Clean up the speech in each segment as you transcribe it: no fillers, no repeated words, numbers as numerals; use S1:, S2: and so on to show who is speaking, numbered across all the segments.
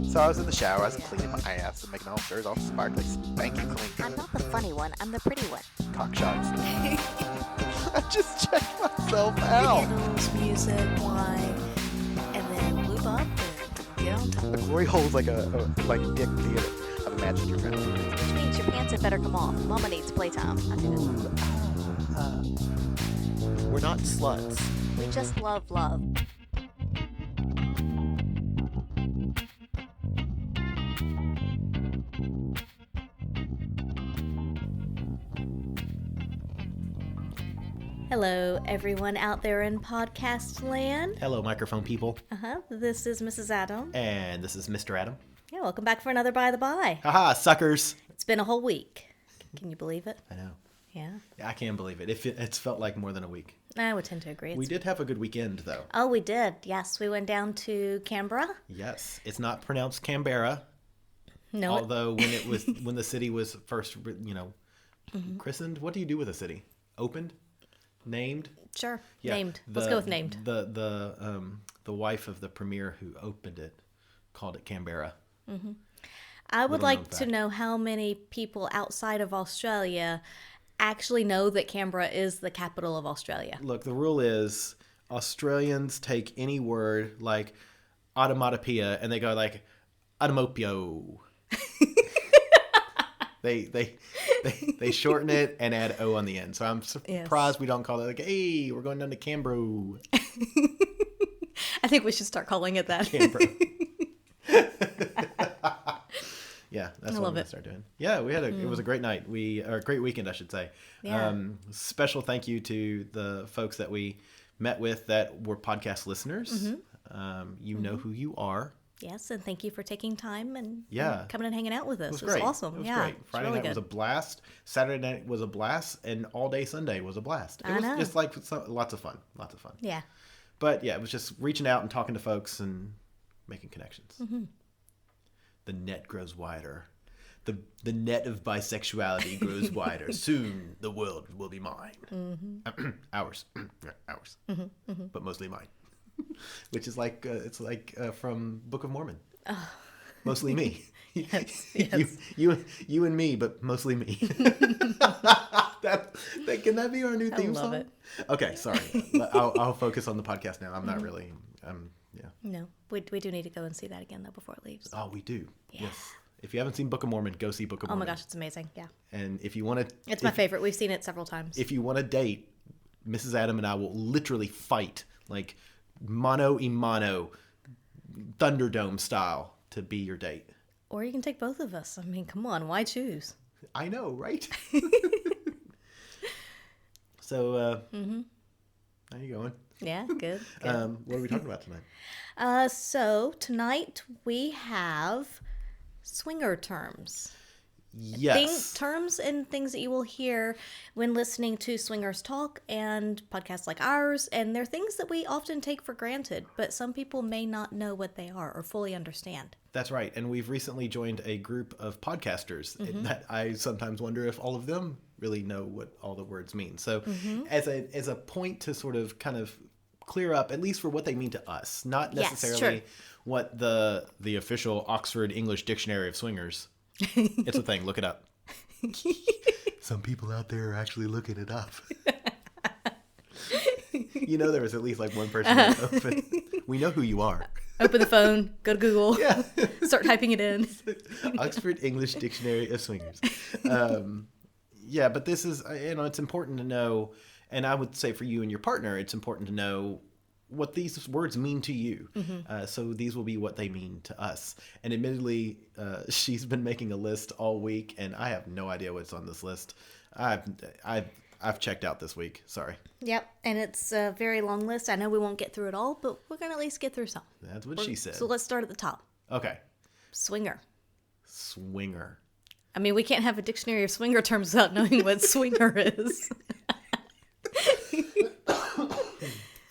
S1: So I was in the shower, I was cleaning my ass and making all shirts all sparkly, spanky clean.
S2: I'm not the funny one, I'm the pretty one.
S1: Cock shots. I just checked myself out.
S2: Candles, music, wine, and then lube up and get on top.
S1: The glory hole's like a dick theater. I've imagined your family.
S2: Which means your pants had better come off. Mama needs playtime. I did it.
S1: We're not sluts.
S2: We just love love. Hello, everyone out there in podcast land.
S1: Hello, microphone people.
S2: This is Mrs. Adam.
S1: And this is Mr. Adam.
S2: Yeah, welcome back for another By the By.
S1: Haha, suckers.
S2: It's been a whole week. Can you believe it?
S1: I know.
S2: Yeah.
S1: I can't believe it. It's felt like more than a week.
S2: I would tend to agree.
S1: We did have a good weekend, though.
S2: Oh, we did. Yes, we went down to Canberra.
S1: Yes, it's not pronounced Canberra.
S2: No.
S1: Although when the city was first, christened. What do you do with a city? Opened, named.
S2: Sure.
S1: Yeah,
S2: Named. Let's go with named.
S1: The wife of the premier who opened it called it Canberra.
S2: Mm-hmm. I would like to know how many people outside of Australia actually know that Canberra is the capital of Australia.
S1: Look, the rule is Australians take any word like automatopoeia and they go like automopio. They shorten it and add O on the end. So I'm surprised we don't call it like, hey, we're going down to Canberra.
S2: I think we should start calling it that.
S1: Canberra. Yeah, that's what I'm going to start doing. Yeah, it was a great night. Or a great weekend, I should say.
S2: Yeah.
S1: Special thank you to the folks that we met with that were podcast listeners. Mm-hmm. You know who you are.
S2: Yes, and thank you for taking time and coming and hanging out with us.
S1: It was great.
S2: Awesome.
S1: It was great. Friday
S2: really
S1: night was a blast. Saturday night was a blast, and all day Sunday was a blast. It was just like lots of fun.
S2: Yeah.
S1: But yeah, it was just reaching out and talking to folks and making connections. Mm-hmm. The net grows wider. The net of bisexuality grows wider. Soon the world will be mine. Mm-hmm. Ours. Ours. Mm-hmm. Mm-hmm. But mostly mine. Which is like, it's like from Book of Mormon. Oh. Mostly me.
S2: Yes.
S1: You and me, but mostly me. Can that be our new theme song? I love it. Okay, sorry. I'll focus on the podcast now. I'm not really, yeah.
S2: No, we do need to go and see that again, though, before it leaves.
S1: Oh, we do. Yeah. Yes. If you haven't seen Book of Mormon, go see Book of Mormon.
S2: Oh my gosh, it's amazing. Yeah.
S1: And if you want to...
S2: It's my favorite. We've seen it several times.
S1: If you want to date, Mrs. Adam and I will literally fight, like mano a mano, Thunderdome style, to be your date.
S2: Or you can take both of us. I mean, come on. Why choose?
S1: I know, right? So, how you going?
S2: Yeah, good.
S1: What are we talking about tonight?
S2: So tonight we have swinger terms.
S1: Yes.
S2: Terms and things that you will hear when listening to swingers talk and podcasts like ours. And they're things that we often take for granted, but some people may not know what they are or fully understand. That's
S1: right. And we've recently joined a group of podcasters that I sometimes wonder if all of them really know what all the words mean. So as a point to sort of kind of clear up, at least for what they mean to us, not necessarily what the official Oxford English Dictionary of Swingers. It's a thing. Look it up. Some people out there are actually looking it up. There was at least like one person that opened. We know who you are.
S2: Open the phone, go to Google, start typing it in.
S1: Oxford English Dictionary of Swingers. But this is, it's important to know, and I would say for you and your partner, it's important to know what these words mean to you. So these will be what they mean to us. And admittedly, she's been making a list all week, and I have no idea what's on this list. I've checked out this week. Sorry.
S2: Yep, and it's a very long list. I know we won't get through it all, but we're going to at least get through some.
S1: That's what she said.
S2: So let's start at the top.
S1: Okay.
S2: Swinger.
S1: I
S2: mean, we can't have a dictionary of swinger terms without knowing what swinger is.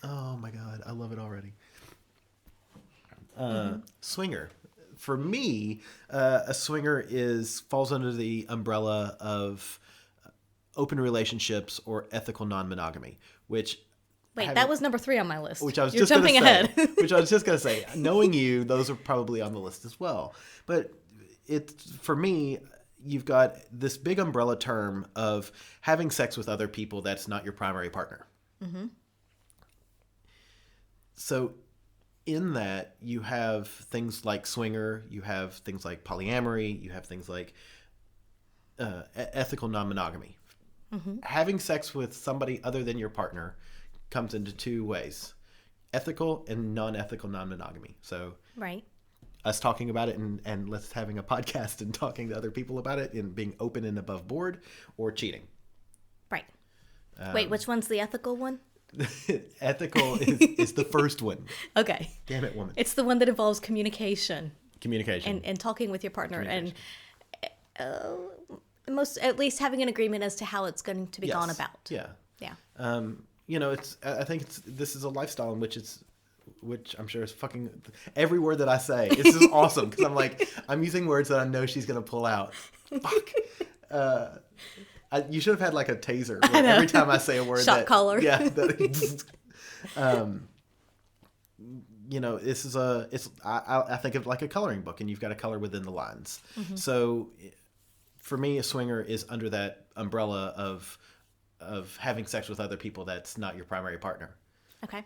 S1: Oh my God, I love it already. Swinger. For me, a swinger falls under the umbrella of open relationships or ethical non-monogamy, which
S2: Wait, that was number 3 on my list.
S1: Which I was
S2: You're
S1: just going to
S2: jumping
S1: say.
S2: ahead.
S1: Which I was just going to say. Knowing you, those are probably on the list as well. But for me, you've got this big umbrella term of having sex with other people that's not your primary partner. Mm-hmm. So in that, you have things like swinger, you have things like polyamory, you have things like ethical non-monogamy. Mm-hmm. Having sex with somebody other than your partner comes into 2 ways: ethical and non-ethical non-monogamy. So
S2: right.
S1: Us talking about it and let's having a podcast and talking to other people about it and being open and above board, or cheating.
S2: Right. Wait, which one's the ethical one?
S1: Ethical is the first one.
S2: Okay.
S1: Damn it, woman.
S2: It's the one that involves communication. And talking with your partner and at least having an agreement as to how it's going to be gone about.
S1: Yeah.
S2: Yeah.
S1: I think this is a lifestyle in which I'm sure is fucking every word that I say. This is awesome because I'm using words that I know she's gonna pull out. Fuck. You should have had like a taser every time I say a word.
S2: Shot collar.
S1: Yeah. This is I think of like a coloring book, and you've got to color within the lines. Mm-hmm. So, for me, a swinger is under that umbrella of having sex with other people that's not your primary partner.
S2: Okay.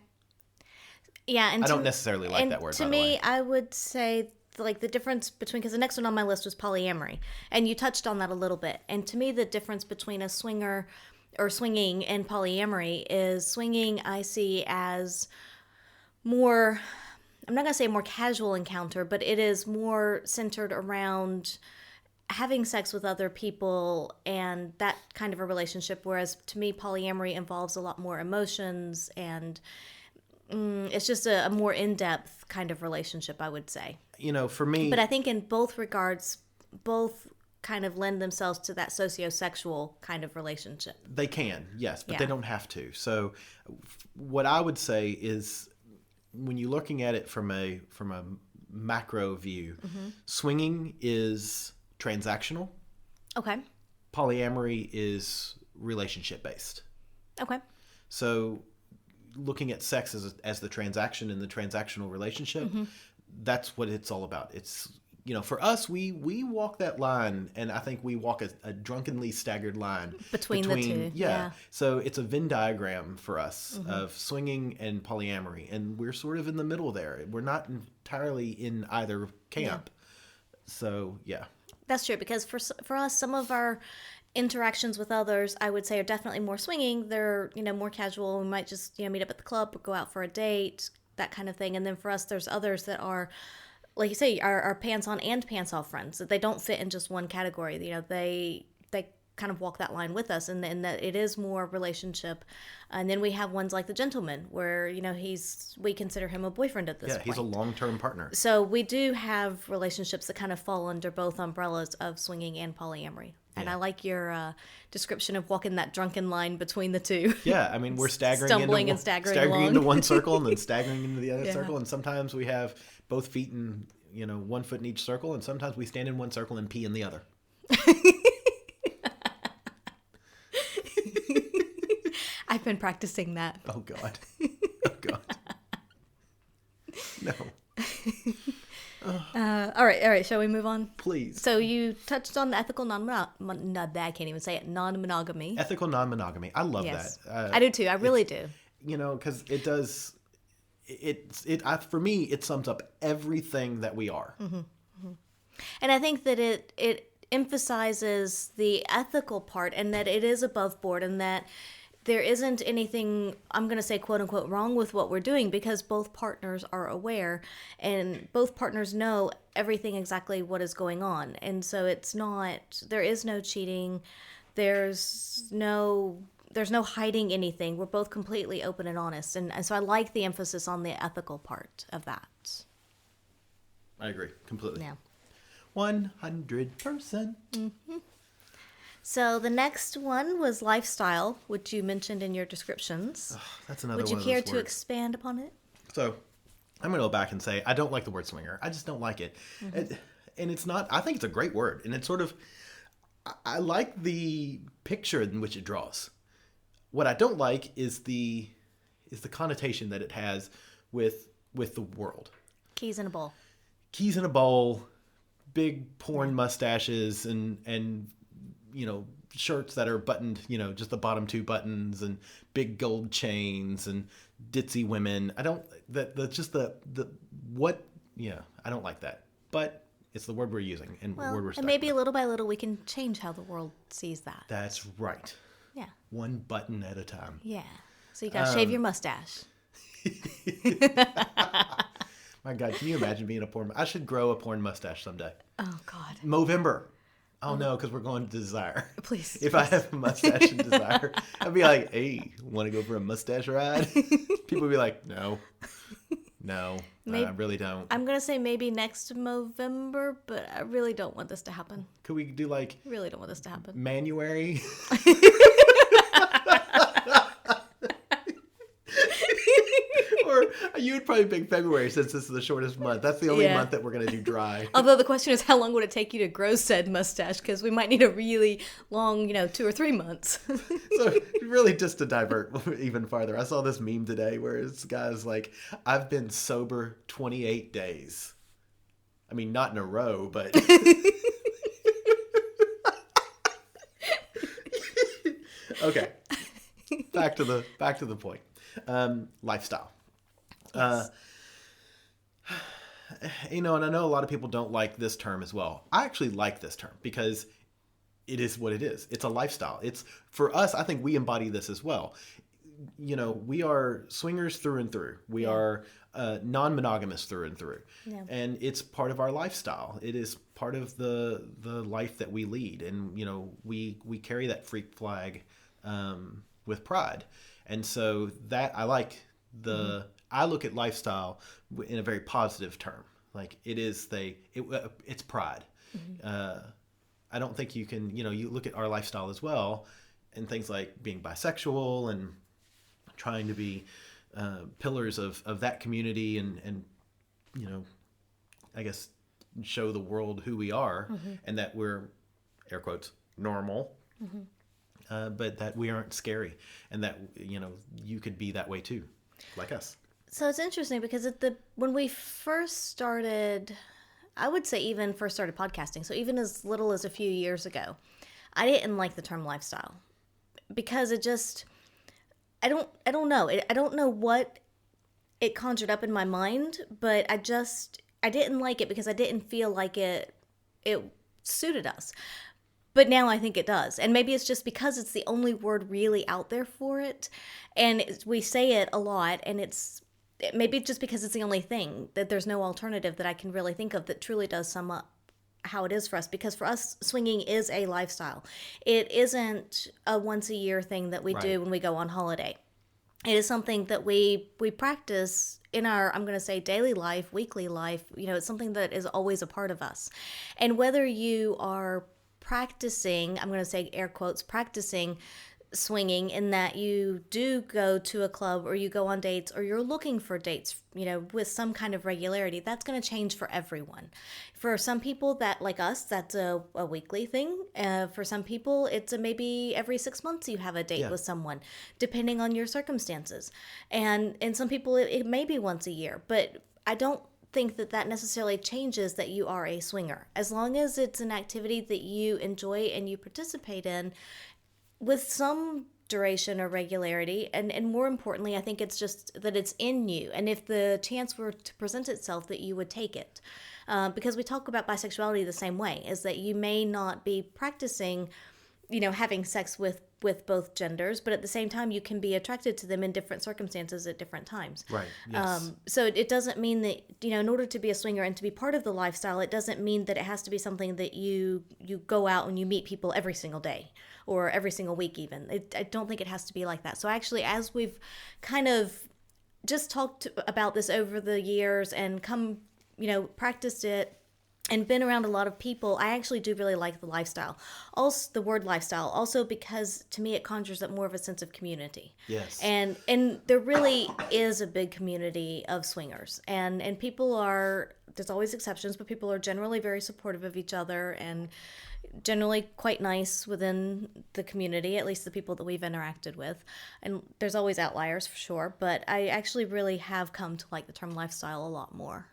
S2: Yeah, and
S1: I don't necessarily like that word.
S2: To me, I would say like the difference between, because the next one on my list was polyamory, and you touched on that a little bit. And to me, the difference between a swinger or swinging and polyamory is swinging I see as more, I'm not going to say a more casual encounter, but it is more centered around having sex with other people and that kind of a relationship. Whereas to me, polyamory involves a lot more emotions and it's just a more in-depth kind of relationship, I would say.
S1: For me...
S2: But I think in both regards, both kind of lend themselves to that sociosexual kind of relationship.
S1: They can, yes, but they don't have to. So what I would say is when you're looking at it from a macro view, mm-hmm. swinging is transactional.
S2: Okay.
S1: Polyamory is relationship-based.
S2: Okay.
S1: So... looking at sex as the transaction in the transactional relationship, mm-hmm. that's what it's all about. It's, for us, we walk that line, and I think we walk a drunkenly staggered line
S2: between the two.
S1: Yeah. So it's a Venn diagram for us mm-hmm. of swinging and polyamory, and we're sort of in the middle there. We're not entirely in either camp. Yeah. So, yeah. That's
S2: true, because for us, some of our interactions with others, I would say, are definitely more swinging. They're, more casual. We might just, meet up at the club or go out for a date, that kind of thing. And then for us, there's others that are, like you say, are pants on and pants off friends. That they don't fit in just one category. They kind of walk that line with us, and that it is more relationship. And then we have ones like the gentleman, where we consider him a boyfriend at this point.
S1: Yeah, he's a long-term partner.
S2: So we do have relationships that kind of fall under both umbrellas of swinging and polyamory. And I like your description of walking that drunken line between the two.
S1: Yeah, I mean, we're staggering into one circle and then staggering into the other circle. And sometimes we have both feet in, 1 foot in each circle. And sometimes we stand in one circle and pee in the other.
S2: I've been practicing that.
S1: Oh, God. Oh, God. No.
S2: All right. Shall we move on?
S1: Please.
S2: So you touched on the ethical I can't even say it. Non-monogamy.
S1: Ethical non-monogamy. I love that.
S2: I do too. I really do.
S1: Because it does. For me, it sums up everything that we are.
S2: Mm-hmm. Mm-hmm. And I think that it emphasizes the ethical part, and that it is above board, and that there isn't anything, I'm going to say, quote unquote, wrong with what we're doing, because both partners are aware and both partners know everything exactly what is going on. And so there is no cheating. There's no hiding anything. We're both completely open and honest. And so I like the emphasis on the ethical part of that.
S1: I agree completely.
S2: Yeah.
S1: 100%.
S2: Mm-hmm. So the next one was lifestyle, which you mentioned in your descriptions.
S1: That's another one.
S2: Would you care to expand upon it?
S1: So I'm going to go back and say I don't like the word swinger. I just don't like it. Mm-hmm. And it's not, I think it's a great word. And it's sort of, I like the picture in which it draws. What I don't like is is the connotation that it has with the world.
S2: Keys in a bowl.
S1: Keys in a bowl, big porn mustaches, and shirts that are buttoned, just the bottom two buttons, and big gold chains, and ditzy women. I don't I don't like that. But it's the word we're using and the word we're stuck
S2: and maybe
S1: with.
S2: little by little we can change how the world sees that.
S1: That's right.
S2: Yeah.
S1: One button at a time.
S2: Yeah. So you gotta shave your mustache.
S1: My God, can you imagine being a porn? I should grow a porn mustache someday.
S2: Oh God.
S1: Movember. Oh no, because we're going to Desire.
S2: Please.
S1: If I have a mustache in Desire, I'd be like, "Hey, want to go for a mustache ride?" People would be like, "No, I really don't."
S2: I'm gonna say maybe next Movember, but I really don't want this to happen.
S1: Could we do like
S2: Really don't want this to happen.
S1: Manuary? Or you would probably pick February since this is the shortest month. That's the only month that we're going to do dry.
S2: Although the question is, how long would it take you to grow said mustache? Because we might need a really long, 2 or 3 months.
S1: So really just to divert even farther, I saw this meme today where this guy's like, I've been sober 28 days. I mean, not in a row, but... Okay. Back to the point. Lifestyle.
S2: Yes.
S1: And I know a lot of people don't like this term as well. I actually like this term because it is what it is. It's a lifestyle. It's for us. I think we embody this as well. We are swingers through and through. We are non-monogamous through and through, and it's part of our lifestyle. It is part of the life that we lead, and we carry that freak flag with pride. And so that I like I look at lifestyle in a very positive term. Like it's pride. I don't think you can, you look at our lifestyle as well and things like being bisexual and trying to be pillars of that community and I guess show the world who we are and that we're, air quotes, normal. But that we aren't scary and that, you could be that way too, like us.
S2: So it's interesting because when we first started, I would say even first started podcasting, so even as little as a few years ago, I didn't like the term lifestyle because it just, I don't know. I don't know what it conjured up in my mind, but I didn't like it because I didn't feel like it suited us. But now I think it does. And maybe it's just because it's the only word really out there for it. And we say it a lot, and maybe just because it's the only thing, that there's no alternative that I can really think of that truly does sum up how it is for us. Because for us, swinging is a lifestyle. It isn't a once a year thing that we do when we go on holiday. It is something that we practice in our, I'm going to say, daily life, weekly life. It's something that is always a part of us. And whether you are practicing, I'm going to say air quotes, practicing swinging in that you do go to a club or you go on dates or you're looking for dates, with some kind of regularity, that's going to change for everyone. For some people that, like us, that's a weekly thing. For some people, it's maybe every 6 months you have a date with someone, depending on your circumstances. And some people, it may be once a year, but I don't think that necessarily changes that you are a swinger. As long as it's an activity that you enjoy and you participate in with some duration or regularity, and more importantly, I think it's just that it's in you, and if the chance were to present itself, that you would take it. Because we talk about bisexuality the same way, is that you may not be practicing, having sex with both genders, but at the same time, you can be attracted to them in different circumstances at different times.
S1: Right, yes.
S2: So it doesn't mean that, in order to be a swinger and to be part of the lifestyle, it doesn't mean that it has to be something that you go out and you meet people every single day or every single week even. I don't think it has to be like that. So actually, as we've kind of just talked about this over the years and practiced it and been around a lot of people, I actually do really like the lifestyle. Also, the word lifestyle, also because to me it conjures up more of a sense of community.
S1: Yes.
S2: And there really is a big community of swingers. And people are, there's always exceptions, but people are generally very supportive of each other and generally quite nice within the community, at least the people that we've interacted with. And there's always outliers for sure, but I actually really have come to like the term lifestyle a lot more.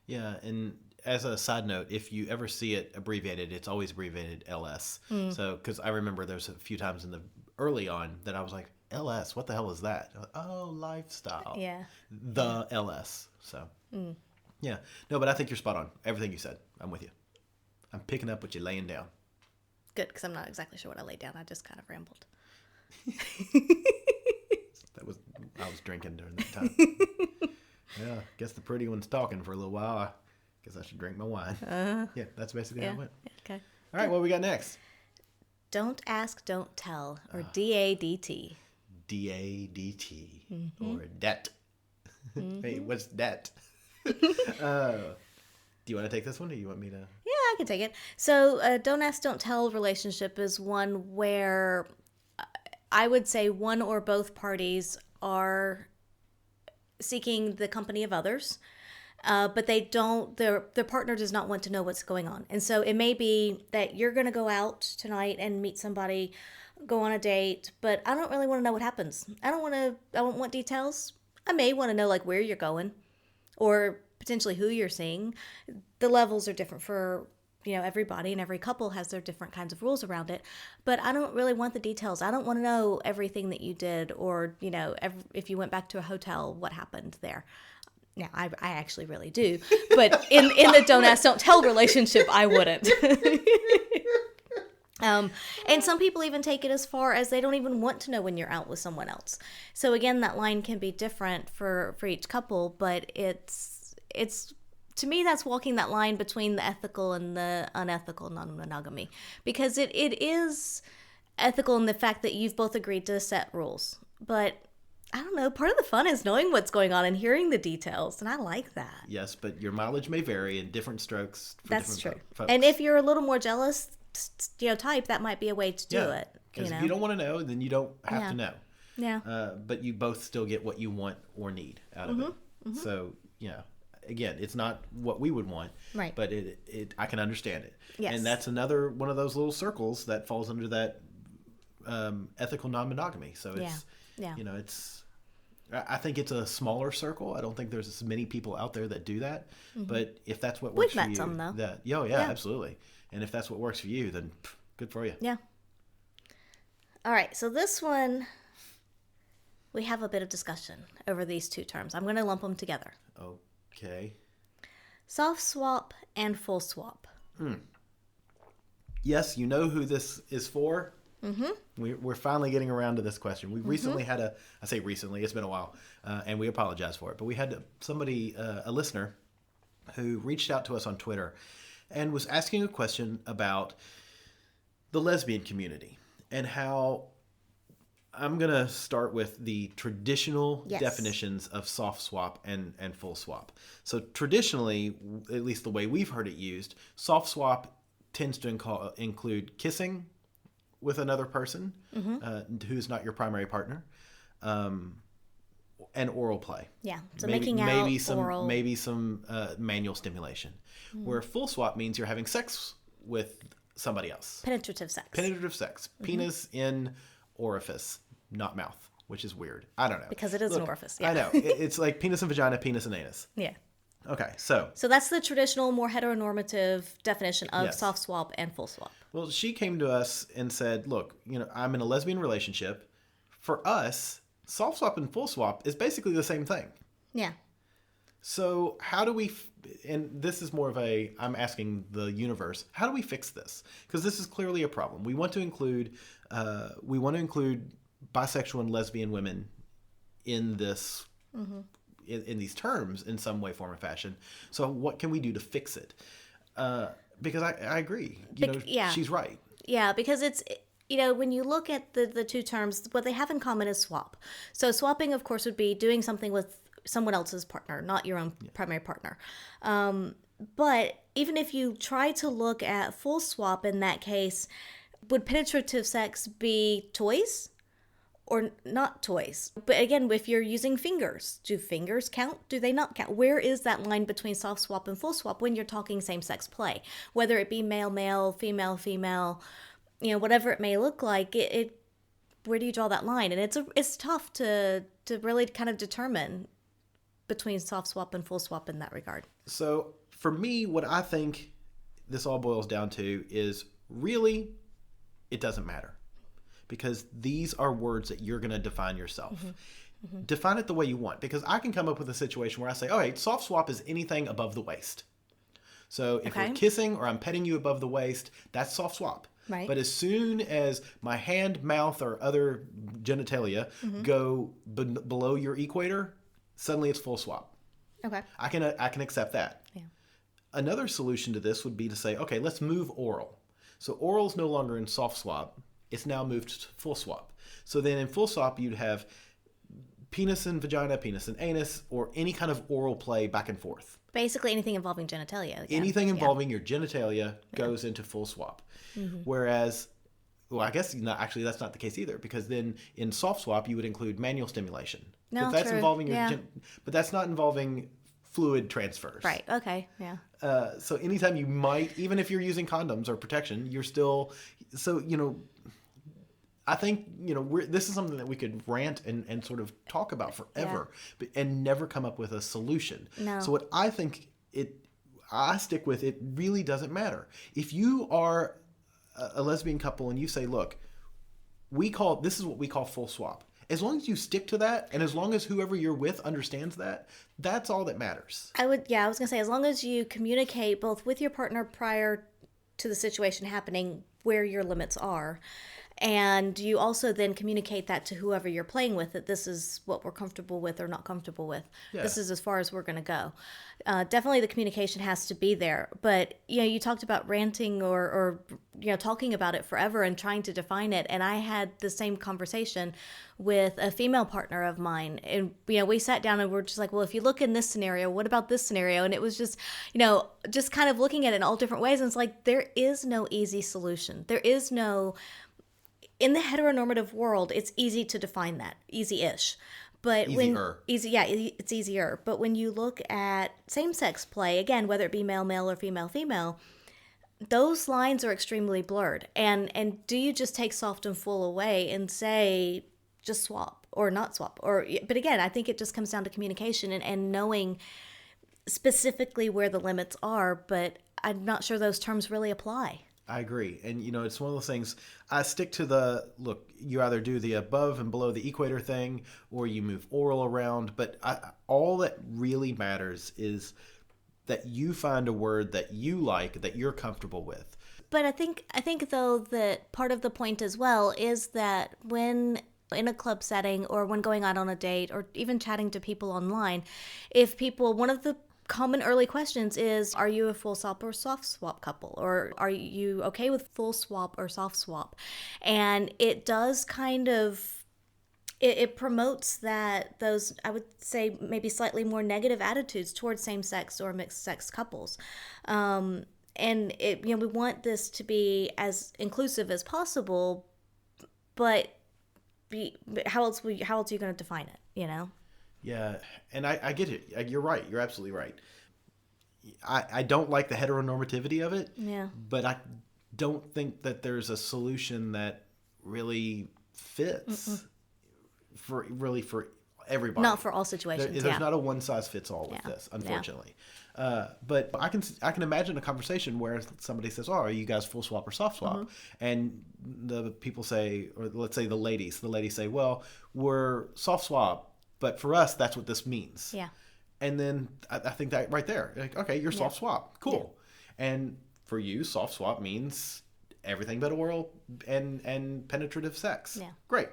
S1: Yeah, and as a side note, if you ever see it abbreviated, it's always abbreviated LS. So, because I remember there's a few times in the early on that I was like, LS, what the hell is that? Oh, lifestyle.
S2: Yeah.
S1: The LS. So, yeah. No, but I think you're spot on. Everything you said, I'm with you. I'm picking up what you're laying down.
S2: Good, because I'm not exactly sure what I laid down. I just kind of rambled.
S1: I was drinking during that time. Yeah, guess the pretty one's talking for a little while. I guess I should drink my wine. Yeah, that's basically how it went.
S2: Okay.
S1: All right, what we got next?
S2: Don't ask, don't tell, or DADT.
S1: DADT, or debt. Hey, what's debt? Do you want to take this one, or do you want me to?
S2: Yeah, I can take it. So, don't ask, don't tell relationship is one where I would say one or both parties are seeking the company of others, but they don't. Their partner does not want to know what's going on, and so it may be that you're going to go out tonight and meet somebody, go on a date, but I don't really want to know what happens. I don't want details. I may want to know like where you're going, or potentially who you're seeing. The levels are different for everybody, and every couple has their different kinds of rules around it, but I don't really want the details. I don't want to know everything that you did, or if you went back to a hotel, what happened there. Now I actually really do, but in the don't ask don't tell relationship, I wouldn't. And some people even take it as far as they don't even want to know when you're out with someone else. So again, that line can be different for each couple, but it's to me, that's walking that line between the ethical and the unethical non-monogamy, because it is ethical in the fact that you've both agreed to set rules. But I don't know, part of the fun is knowing what's going on and hearing the details, and I like that.
S1: Yes, but your mileage may vary in different strokes for
S2: That's
S1: different
S2: true.
S1: folks.
S2: And if you're a little more jealous, type, that might be a way to do it.
S1: Because if you don't want to know, then you don't have to know.
S2: Yeah.
S1: But you both still get what you want or need out of it. Mm-hmm. So, again, it's not what we would want,
S2: right?
S1: But I can understand it.
S2: Yes.
S1: And that's another one of those little circles that falls under that ethical non-monogamy. So it's, it's, I think it's a smaller circle. I don't think there's as many people out there that do that. Mm-hmm. But if that's what works for you,
S2: we've met some though.
S1: Absolutely. And if that's what works for you, then good for you.
S2: Yeah. All right. So this one, we have a bit of discussion over these two terms. I'm going to lump them together.
S1: Okay.
S2: Soft swap and full swap.
S1: Yes, you know who this is for. Mm-hmm. We're finally getting around to this question. We recently had I say recently, it's been a while, and we apologize for it, but we had somebody, a listener, who reached out to us on Twitter and was asking a question about the lesbian community and how. I'm going to start with the traditional definitions of soft swap and full swap. So traditionally, at least the way we've heard it used, soft swap tends to include kissing with another person who's not your primary partner, and oral play.
S2: Yeah, so making out, oral.
S1: Maybe some manual stimulation. Where full swap means you're having sex with somebody else.
S2: Penetrative sex.
S1: Penis in orifice, not mouth, which is weird. I don't know.
S2: Because it is an orifice. Yeah.
S1: I know. It's like penis and vagina, penis and anus.
S2: Yeah.
S1: Okay, so
S2: that's the traditional, more heteronormative definition of soft swap and full swap.
S1: Well, she came to us and said, look, I'm in a lesbian relationship. For us, soft swap and full swap is basically the same thing.
S2: Yeah.
S1: So how do we, and this is more of I'm asking the universe, how do we fix this? Because this is clearly a problem. We want to include bisexual and lesbian women in this, in these terms in some way, form, or fashion. So what can we do to fix it? Because I agree. She's right.
S2: Yeah, because it's, when you look at the two terms, what they have in common is swap. So swapping, of course, would be doing something with someone else's partner, not your own primary partner. But even if you try to look at full swap in that case, would penetrative sex be toys or not toys? But again, if you're using fingers, do fingers count? Do they not count? Where is that line between soft swap and full swap when you're talking same-sex play? Whether it be male-male, female-female, whatever it may look like, it where do you draw that line? And it's tough to really kind of determine between soft swap and full swap in that regard.
S1: So for me, what I think this all boils down to is really it doesn't matter, because these are words that you're going to define yourself. Mm-hmm. Mm-hmm. Define it the way you want, because I can come up with a situation where I say, all right, soft swap is anything above the waist. So if we're kissing or I'm petting you above the waist, that's soft swap.
S2: Right.
S1: But as soon as my hand, mouth, or other genitalia go below your equator, suddenly it's full swap.
S2: Okay.
S1: I can accept that.
S2: Yeah.
S1: Another solution to this would be to say, okay, let's move oral. So oral is no longer in soft swap. It's now moved to full swap. So then in full swap, you'd have penis and vagina, penis and anus, or any kind of oral play back and forth.
S2: Basically anything involving genitalia. Again.
S1: Anything involving your genitalia goes into full swap. Mm-hmm. Whereas, well, I guess actually that's not the case either, because then in soft swap you would include manual stimulation.
S2: No,
S1: but that's
S2: true.
S1: involving your but that's not involving fluid transfers.
S2: Right. Okay. Yeah.
S1: So anytime you might, even if you're using condoms or protection, you're still, so, I think, this is something that we could rant and sort of talk about forever, and never come up with a solution.
S2: No.
S1: So what I think I stick with, it really doesn't matter. If you are a lesbian couple and you say, look, this is what we call full swap. As long as you stick to that, and as long as whoever you're with understands that, that's all that matters.
S2: I was going to say, as long as you communicate both with your partner prior to the situation happening where your limits are, and you also then communicate that to whoever you're playing with, that this is what we're comfortable with or not comfortable with. Yeah. This is as far as we're going to go. Definitely the communication has to be there. But, you talked about ranting or talking about it forever and trying to define it. And I had the same conversation with a female partner of mine. And, we sat down and we're just like, well, if you look in this scenario, what about this scenario? And it was just, just kind of looking at it in all different ways. And it's like, there is no easy solution. There is no... In the heteronormative world, it's easy to define that, easy-ish. But it's easier. But when you look at same-sex play, again, whether it be male-male or female-female, those lines are extremely blurred. And do you just take soft and full away and say just swap or not swap? But again, I think it just comes down to communication and knowing specifically where the limits are. But I'm not sure those terms really apply.
S1: I agree. And, it's one of those things, I stick to you either do the above and below the equator thing, or you move oral around. But all that really matters is that you find a word that you like, that you're comfortable with.
S2: But I think though, that part of the point as well is that when in a club setting or when going out on a date or even chatting to people online, one of the common early questions is, are you a full swap or soft swap couple? Or are you okay with full swap or soft swap? And it does kind of, it promotes those, I would say, maybe slightly more negative attitudes towards same-sex or mixed-sex couples. And we want this to be as inclusive as possible, but how else are you going to define it,
S1: Yeah, and I get it. You're right. You're absolutely right. I don't like the heteronormativity of it.
S2: Yeah.
S1: But I don't think that there's a solution that really fits for everybody.
S2: Not for all situations.
S1: There's not a one size fits all with this, unfortunately. Yeah. But I can imagine a conversation where somebody says, "Oh, are you guys full swap or soft swap?" And the people say, or let's say the ladies say, "Well, we're soft swap. But for us, that's what this means."
S2: Yeah.
S1: And then I think that right there, like, okay, you're soft swap. Cool. Yeah. And for you, soft swap means everything but oral and penetrative sex.
S2: Yeah.
S1: Great.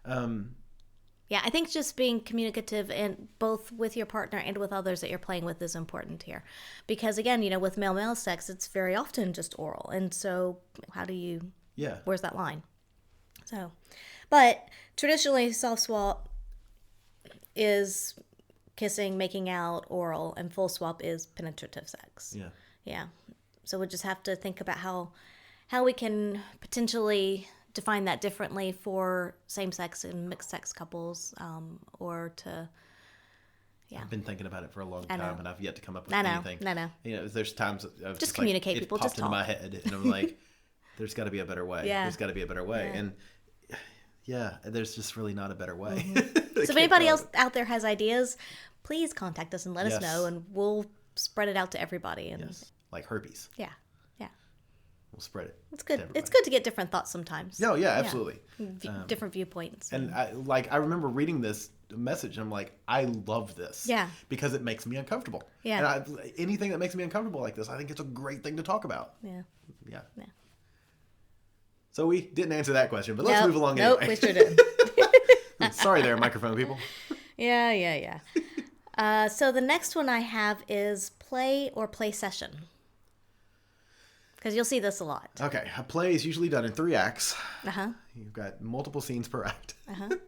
S2: Yeah, I think just being communicative and both with your partner and with others that you're playing with is important here. Because again, with male-male sex, it's very often just oral. And so where's that line? So, but traditionally soft swap is kissing, making out, oral, and full swap is penetrative sex.
S1: Yeah.
S2: Yeah. So we'll just have to think about how we can potentially define that differently for same-sex and mixed-sex couples, or to... Yeah.
S1: I've been thinking about it for a long time, and I've yet to come up with anything.
S2: No.
S1: You know, there's times I've
S2: just communicate. People
S1: it's popped
S2: just
S1: into
S2: talk.
S1: my head, and I'm like, "There's got to be a better way.
S2: Yeah.
S1: There's got to be a better way."
S2: Yeah.
S1: And yeah, there's just really not a better way.
S2: So if anybody else out there has ideas, please contact us and let us
S1: Yes.
S2: know, and we'll spread it out to everybody. And
S1: Yes, like herpes,
S2: yeah,
S1: we'll spread it.
S2: it's good.
S1: to
S2: It's
S1: everybody.
S2: good to get different thoughts sometimes.
S1: No, yeah, absolutely.
S2: Different viewpoints.
S1: And I remember reading this message, and I'm like, I love this.
S2: Yeah.
S1: Because it makes me uncomfortable.
S2: Yeah.
S1: And anything that makes me uncomfortable like this, I think it's a great thing to talk about.
S2: Yeah.
S1: Yeah.
S2: Yeah.
S1: So we didn't answer that question, but let's move along
S2: Nope,
S1: anyway.
S2: we sure did.
S1: Sorry there, microphone people.
S2: Yeah. So the next one I have is play or play session. Because you'll see this a lot.
S1: Okay, a play is usually done in 3 acts.
S2: Uh-huh.
S1: You've got multiple scenes per act.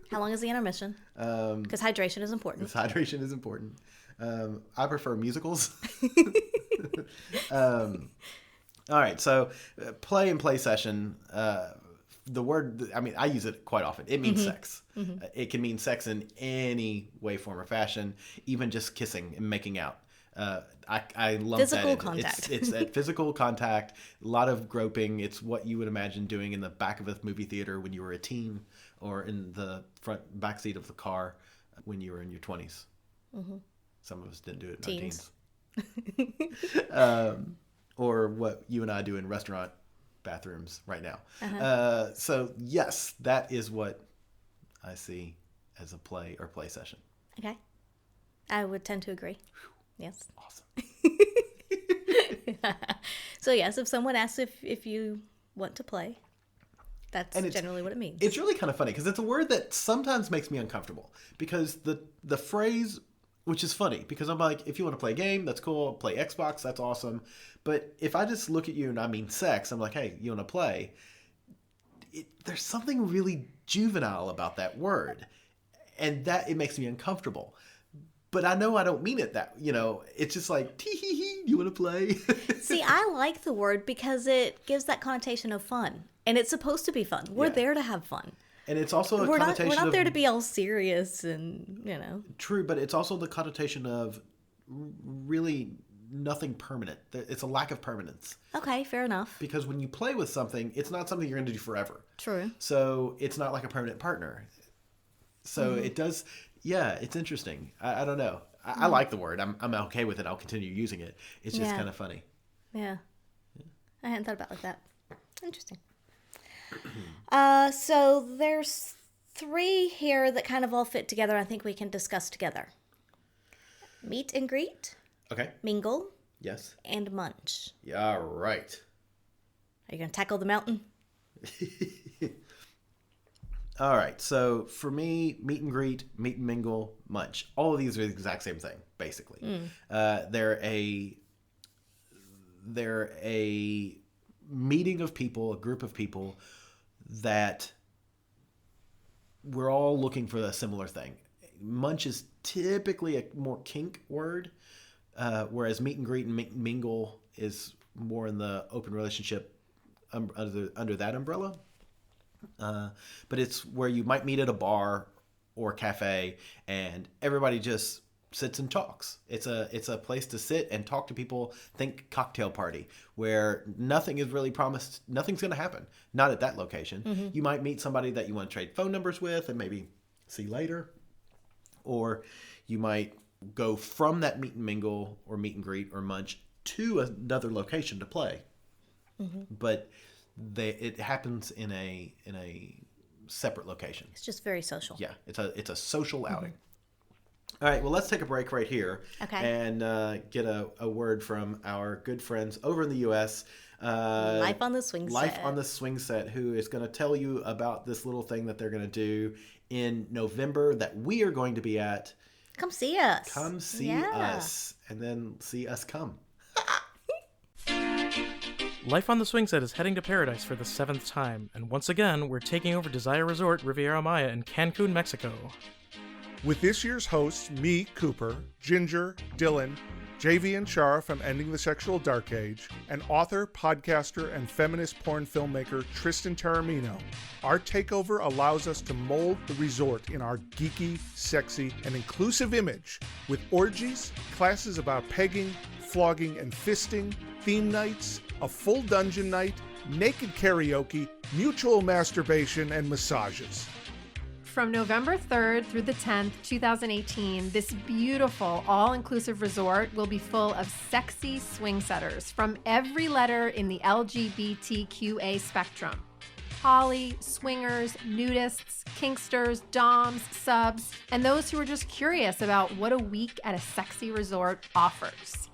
S2: How long is the intermission? Because hydration is important.
S1: This hydration is important. I prefer musicals. All right, so play and play session, the word, I mean, I use it quite often. It means sex. It can mean sex in any way, form, or fashion, even just kissing and making out. I love
S2: Physical
S1: that.
S2: contact.
S1: It's that physical contact, a lot of groping. It's what you would imagine doing in the back of a movie theater when you were a teen, or in the back seat of the car when you were in your 20s. Some of us didn't do it in our teens. Or what you and I do in restaurant bathrooms right now. So yes, that is what I see as a play or play session.
S2: Okay. I would tend to agree. Yes.
S1: Awesome.
S2: So yes, if someone asks if you want to play, that's generally what it means.
S1: It's really kind of funny because it's a word that sometimes makes me uncomfortable because the phrase, which is funny because I'm like, if you want to play a game, that's cool. Play Xbox, that's awesome. But if I just look at you and I mean sex, I'm like, hey, you want to play? There's something really juvenile about that word, and that it makes me uncomfortable. But I know I don't mean it that, it's just like, tee-hee-hee, you want to play?
S2: See, I like the word because it gives that connotation of fun. And it's supposed to be fun. We're there to have fun.
S1: And it's also a
S2: we're
S1: connotation
S2: not
S1: of...
S2: there to be all serious and,
S1: True, but it's also the connotation of really nothing permanent. It's a lack of permanence.
S2: Okay, fair enough.
S1: Because when you play with something, it's not something you're going to do forever.
S2: True.
S1: So it's not like a permanent partner. So it does... Yeah, it's interesting. I don't know. I like the word. I'm okay with it. I'll continue using it. It's just kind of funny.
S2: Yeah. I hadn't thought about it like that. Interesting. So there's 3 here that kind of all fit together. I think we can discuss together. Meet and greet.
S1: Okay.
S2: Mingle.
S1: Yes.
S2: And munch.
S1: Yeah, right.
S2: Are you going to tackle the mountain?
S1: All right. So for me, meet and greet, meet and mingle, munch. All of these are the exact same thing, basically. They're a meeting of people, a group of people that we're all looking for a similar thing. Munch is typically a more kink word, whereas meet and greet and mingle is more in the open relationship under that umbrella. But it's where you might meet at a bar or cafe and everybody just sits and talks. It's a place to sit and talk to people. Think cocktail party where nothing is really promised. Nothing's going to happen. Not at that location. You might meet somebody that you want to trade phone numbers with and maybe see later. Or you might go from that meet and mingle or meet and greet or munch to another location to play. But it happens in a separate location.
S2: It's just very social.
S1: Yeah, it's a social outing. All right, well, let's take a break right here.
S2: Okay.
S1: And get a word from our good friends over in the U.S.
S2: Life on the Swing Set.
S1: Life on the Swing Set, who is going to tell you about this little thing that they're going to do in November that we are going to be at.
S2: Come see us.
S1: Come see us, and then see us come.
S3: Life on the Swing Set is heading to paradise for the 7th time, and once again, we're taking over Desire Resort Riviera Maya in Cancun, Mexico.
S4: With this year's hosts, me, Cooper, Ginger, Dylan, JV and Chara from Ending the Sexual Dark Age, and author, podcaster, and feminist porn filmmaker Tristan Taormino, our takeover allows us to mold the resort in our geeky, sexy, and inclusive image with orgies, classes about pegging, flogging, and fisting, theme nights, a full dungeon night, naked karaoke, mutual masturbation, and massages.
S5: From November 3rd through the 10th, 2018, this beautiful all-inclusive resort will be full of sexy swing setters from every letter in the LGBTQA spectrum. Poly, swingers, nudists, kinksters, doms, subs, and those who are just curious about what a week at a sexy resort offers.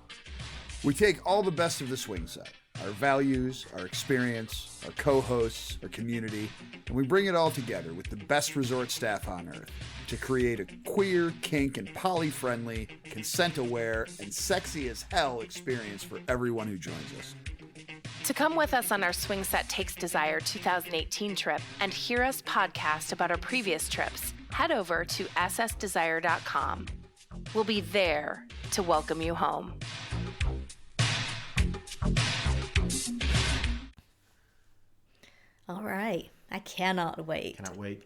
S6: We take all the best of the swing set, our values, our experience, our co-hosts, our community, and we bring it all together with the best resort staff on earth to create a queer, kink, and poly-friendly, consent-aware, and sexy as hell experience for everyone who joins us.
S7: To come with us on our Swing Set Takes Desire 2018 trip and hear us podcast about our previous trips, head over to ssdesire.com. We'll be there to welcome you home.
S2: All right. I cannot wait.
S1: Cannot wait.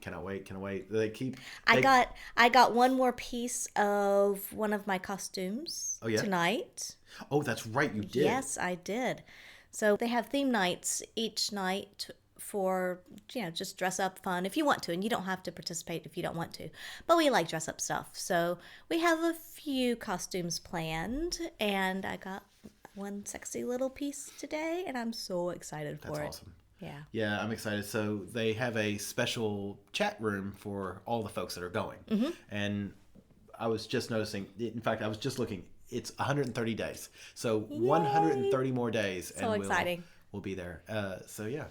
S2: I got one more piece of one of my costumes tonight.
S1: Oh, that's right, you did.
S2: Yes, I did. So they have theme nights each night for, just dress up fun if you want to, and you don't have to participate if you don't want to. But we like dress up stuff. So we have a few costumes planned, and I got one sexy little piece today, and I'm so excited for it.
S1: That's awesome.
S2: Yeah.
S1: Yeah, I'm excited. So they have a special chat room for all the folks that are going. Mm-hmm. And I was just noticing, in fact, I was just looking, it's 130 days. So Yay! 130 more days.
S2: So
S1: and
S2: exciting.
S1: We'll be there. So yeah.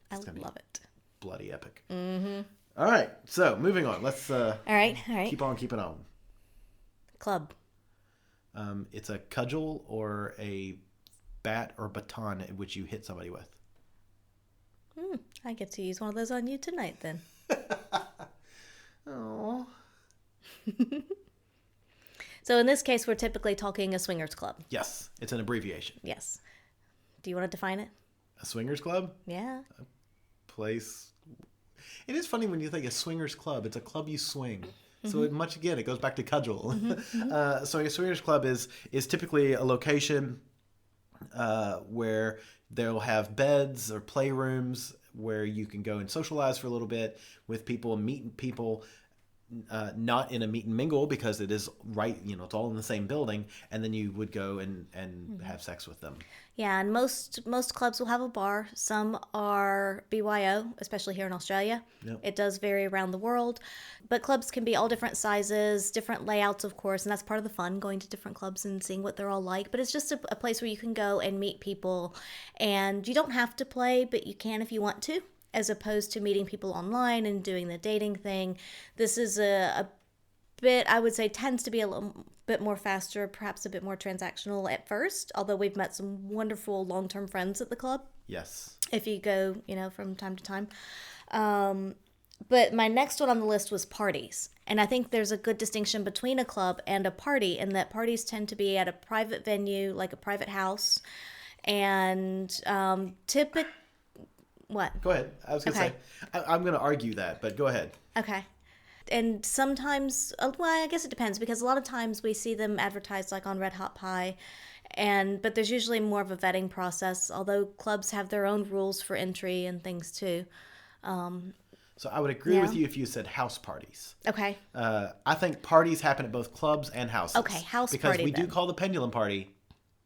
S2: I love it.
S1: Bloody epic.
S2: Mm-hmm.
S1: All right. So moving on. Let's
S2: all right.
S1: keep on keeping on.
S2: Club.
S1: It's a cudgel or a bat or baton in which you hit somebody with.
S2: I get to use one of those on you tonight then.
S1: Oh.
S2: So in this case, we're typically talking a swingers club.
S1: Yes, it's an abbreviation.
S2: Yes. Do you want to define it?
S1: A swingers club?
S2: Yeah.
S1: A place. It is funny when you think a swingers club. It's a club you swing. Mm-hmm. So it goes back to cudgel. Mm-hmm. So a swingers club is typically a location where they'll have beds or playrooms where you can go and socialize for a little bit with people and meet people, not in a meet and mingle because it is right, it's all in the same building, and then you would go and have sex with them.
S2: Yeah, and most clubs will have a bar. Some are BYO, especially here in Australia. Yep. It does vary around the world, but clubs can be all different sizes, different layouts, of course, and that's part of the fun, going to different clubs and seeing what they're all like. But it's just a place where you can go and meet people, and you don't have to play, but you can if you want to, as opposed to meeting people online and doing the dating thing. This is a bit, I would say, tends to be a little bit more faster, perhaps a bit more transactional at first, although we've met some wonderful long-term friends at the club.
S1: Yes.
S2: If you go, from time to time. But my next one on the list was parties. And I think there's a good distinction between a club and a party in that parties tend to be at a private venue, like a private house. And typically... What?
S1: Go ahead. I was going to say, I'm going to argue that, but go ahead.
S2: Okay. And sometimes, I guess it depends, because a lot of times we see them advertised like on Red Hot Pie, but there's usually more of a vetting process, although clubs have their own rules for entry and things too.
S1: So I would agree with you if you said house parties.
S2: Okay.
S1: I think parties happen at both clubs and houses.
S2: Okay, house
S1: because
S2: party
S1: we do call the pendulum party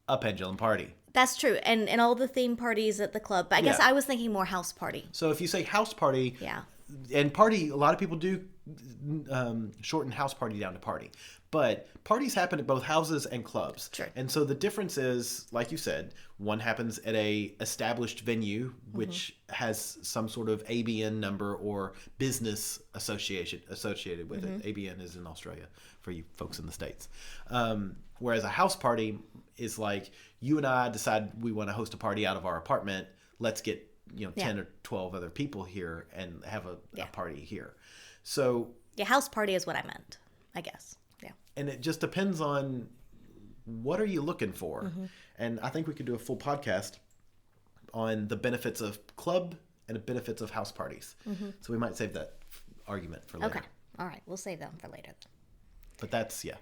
S1: a pendulum party.
S2: That's true, and all the theme parties at the club. But I guess I was thinking more house party.
S1: So if you say house party, and party, a lot of people do shorten house party down to party. But parties happen at both houses and clubs.
S2: Sure.
S1: And so the difference is, like you said, one happens at a established venue, which has some sort of ABN number or business associated with it. ABN is in Australia for you folks in the States. Whereas a house party is like, you and I decide we want to host a party out of our apartment. Let's get 10 or 12 other people here and have a party here. So
S2: house party is what I meant. I guess. Yeah.
S1: And it just depends on what are you looking for. And I think we could do a full podcast on the benefits of club and the benefits of house parties. So we might save that argument for later.
S2: Okay. All right. We'll save them for later.
S1: But that's, yeah.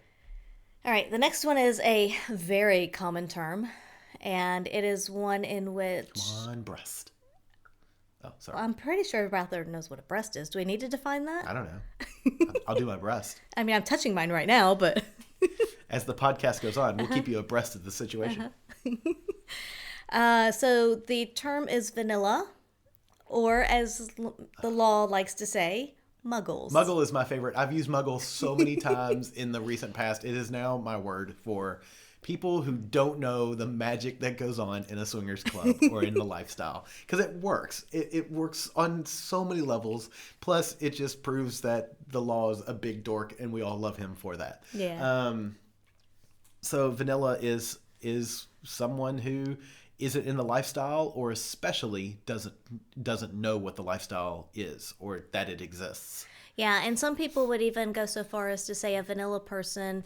S2: All right. The next one is a very common term, and it is one in which...
S1: Come on, breast. Oh, sorry.
S2: I'm pretty sure everybody out there knows what a breast is. Do we need to define that?
S1: I don't know. I'll do my breast.
S2: I mean, I'm touching mine right now, but...
S1: As the podcast goes on, we'll keep you abreast of the situation.
S2: So the term is vanilla, or as the law likes to say, muggles.
S1: Muggle is my favorite. I've used muggle so many times in the recent past. It is now my word for people who don't know the magic that goes on in a swingers club or in the lifestyle. Because it works. It works on so many levels. Plus, it just proves that the law is a big dork and we all love him for that.
S2: Yeah.
S1: So vanilla is someone who isn't in the lifestyle, or especially doesn't know what the lifestyle is or that it exists.
S2: Yeah, and some people would even go so far as to say a vanilla person,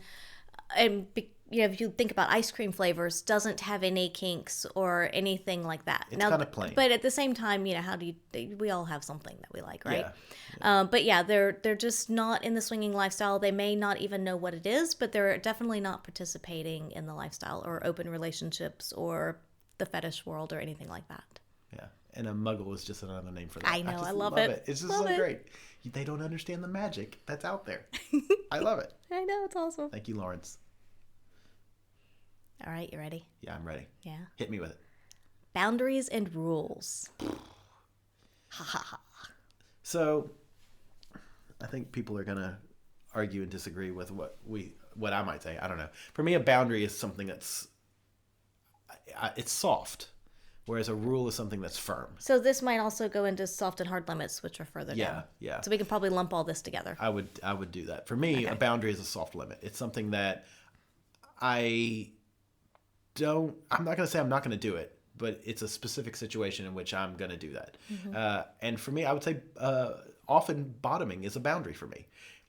S2: and if you think about ice cream flavors, doesn't have any kinks or anything like that.
S1: It's kind of plain.
S2: But at the same time, we all have something that we like, right?
S1: Yeah.
S2: But yeah, they're just not in the swinging lifestyle. They may not even know what it is, but they're definitely not participating in the lifestyle or open relationships or the fetish world or anything like that.
S1: Yeah, and a muggle is just another name for that.
S2: I know,
S1: just
S2: I love it.
S1: It's just
S2: Love
S1: so
S2: it.
S1: great. They don't understand the magic that's out there. I love it.
S2: I know, it's awesome.
S1: Thank you, Lawrence.
S2: All right, you ready?
S1: Yeah, I'm ready.
S2: Yeah.
S1: Hit me with it.
S2: Boundaries and rules. Ha ha ha.
S1: So, I think people are gonna argue and disagree with what I might say. I don't know. For me, a boundary is something that's it's soft, whereas a rule is something that's firm.
S2: So this might also go into soft and hard limits, which are further down.
S1: Yeah.
S2: So we can probably lump all this together.
S1: I would do that. For me, a boundary is a soft limit. It's something that I'm not going to say I'm not going to do it, but it's a specific situation in which I'm going to do that. And for me, I would say often bottoming is a boundary for me.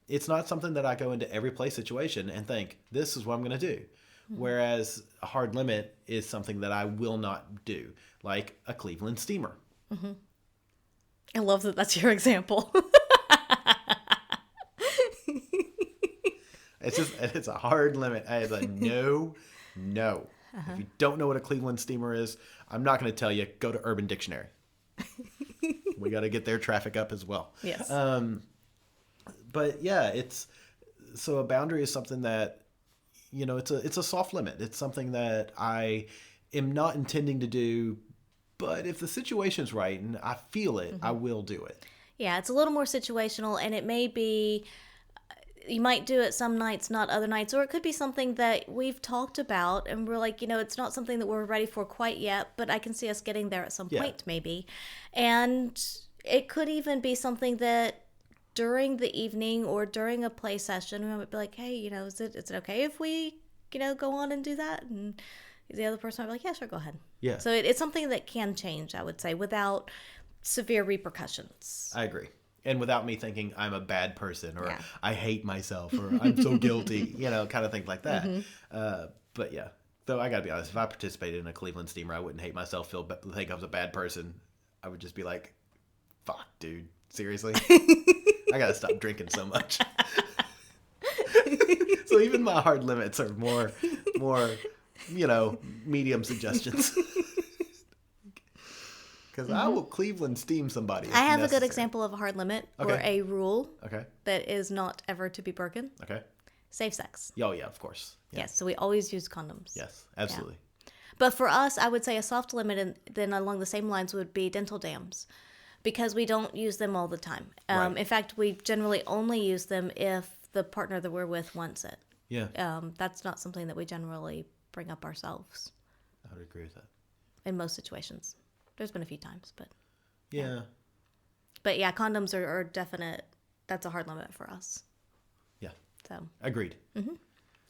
S1: It's not something that I go into every play situation and think, this is what I'm going to do. Whereas a hard limit is something that I will not do, like a Cleveland steamer.
S2: I love that that's your example.
S1: It's a hard limit. It's a no. If you don't know what a Cleveland steamer is, I'm not going to tell you. Go to Urban Dictionary. We got to get their traffic up as well.
S2: Yes.
S1: But yeah, so a boundary is something that, it's a soft limit. It's something that I am not intending to do, but if the situation's right and I feel it, I will do it.
S2: Yeah, it's a little more situational, and it may be, you might do it some nights, not other nights, or it could be something that we've talked about and we're like, it's not something that we're ready for quite yet, but I can see us getting there at some point maybe. And it could even be something that during the evening or during a play session, we might be like, hey, is it okay if we, go on and do that? And the other person might be like, yeah, sure, go ahead.
S1: Yeah.
S2: So it's something that can change, I would say, without severe repercussions.
S1: I agree. And without me thinking I'm a bad person or
S2: Yeah.
S1: I hate myself or I'm so guilty, kind of things like that. But yeah, though I got to be honest, if I participated in a Cleveland steamer, I wouldn't hate myself, think I was a bad person. I would just be like, fuck, dude, seriously? I got to stop drinking so much. So even my hard limits are more, medium suggestions. Because I will Cleveland steam somebody.
S2: I have a
S1: necessary.
S2: good example of a hard limit or
S1: Okay.
S2: a rule
S1: Okay.
S2: that is not ever to be broken.
S1: Okay.
S2: Safe sex.
S1: Oh, yeah, of course. Yeah.
S2: Yes, so we always use condoms.
S1: Yes, absolutely.
S2: But for us, I would say a soft limit, and then along the same lines would be dental dams, because we don't use them all the time.
S1: Right.
S2: In fact, we generally only use them if the partner that we're with wants it.
S1: Yeah.
S2: That's not something that we generally bring up ourselves
S1: I would agree with that.
S2: in most situations. There's been a few times, but
S1: Yeah.
S2: But yeah, condoms are definite. That's a hard limit for us.
S1: Yeah.
S2: So
S1: Agreed.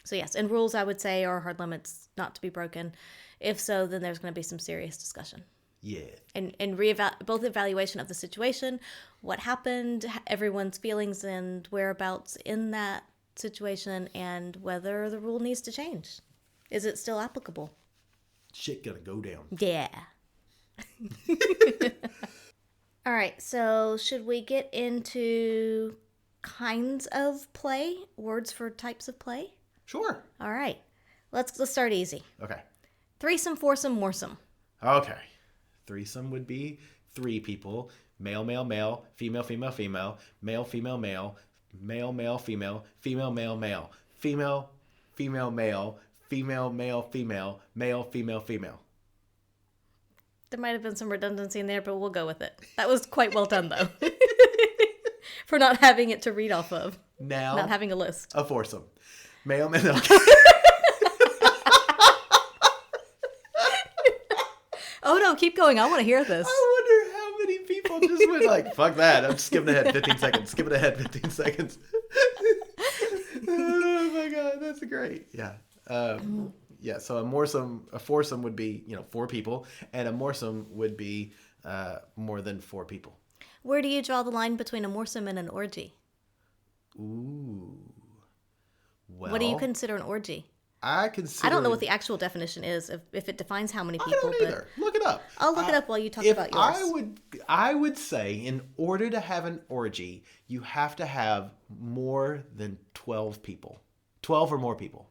S2: So yes, and rules I would say are hard limits not to be broken. If so, then there's going to be some serious discussion.
S1: Yeah.
S2: And both evaluation of the situation, what happened, everyone's feelings and whereabouts in that situation and whether the rule needs to change. Is it still applicable?
S1: Shit gonna go down.
S2: Yeah. All right, so should we get into kinds of play? Words for types of play?
S1: Sure.
S2: All right. Let's start easy.
S1: Okay.
S2: Threesome, foursome, moresome.
S1: Okay. Threesome would be 3 people. Male, male, male. Female, female, female. Male, female, male. Male, male, female. Female, male, male. Female, female, male. Female, male, female. Male, female, female.
S2: There might have been some redundancy in there, but we'll go with it. That was quite well done, though. For not having it to read off of.
S1: Now,
S2: not having a list.
S1: A foursome. Male, male.
S2: Oh, no, keep going. I want to hear this.
S1: I wonder how many people just went like, fuck that. I'm skipping ahead 15 seconds. Skipping ahead 15 seconds. Oh, my God. That's great. Yeah. Yeah, so a foursome would be, 4 people, and a moresome would be more than 4 people.
S2: Where do you draw the line between a moresome and an orgy?
S1: Ooh. Well,
S2: what do you consider an orgy?
S1: I
S2: don't know what the actual definition is, if it defines how many people.
S1: I don't either. Look it up.
S2: I'll look it up while you talk about yours.
S1: I would say in order to have an orgy, you have to have more than 12 people. 12 or more people.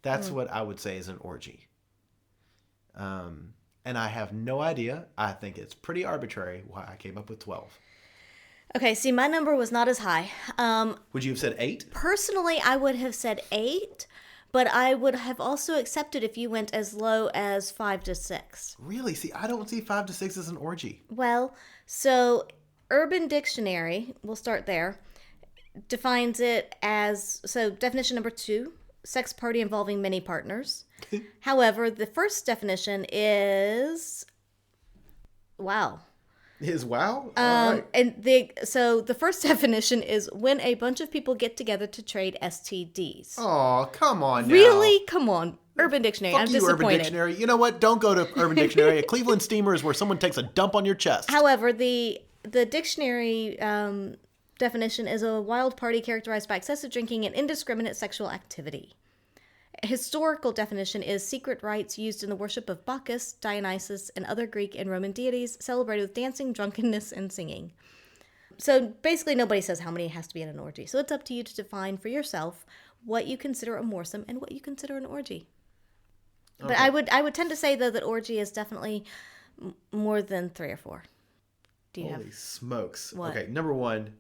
S1: That's what I would say is an orgy. And I have no idea. I think it's pretty arbitrary why I came up with 12.
S2: Okay, see, my number was not as high.
S1: Would you have said 8?
S2: Personally, I would have said 8, but I would have also accepted if you went as low as 5 to 6.
S1: Really? See, I don't see 5 to 6 as an orgy.
S2: Well, so Urban Dictionary, we'll start there, defines it as, so definition number 2, sex party involving many partners. However, the first definition is wow.
S1: Is wow? All right.
S2: And so the first definition is when a bunch of people get together to trade STDs.
S1: Oh, come on now.
S2: Really? Come on. Urban Dictionary.
S1: Fuck
S2: I'm
S1: you,
S2: disappointed.
S1: Urban Dictionary. You know what? Don't go to Urban Dictionary. A Cleveland steamer is where someone takes a dump on your chest.
S2: However, the dictionary definition is a wild party characterized by excessive drinking and indiscriminate sexual activity. Historical definition is secret rites used in the worship of Bacchus, Dionysus, and other Greek and Roman deities, celebrated with dancing, drunkenness, and singing. So basically nobody says how many has to be in an orgy. So it's up to you to define for yourself what you consider a moresome and what you consider an orgy. Okay. But I would tend to say, though, that orgy is definitely more than 3 or 4. Do you
S1: Holy smokes.
S2: What?
S1: Okay, number 1,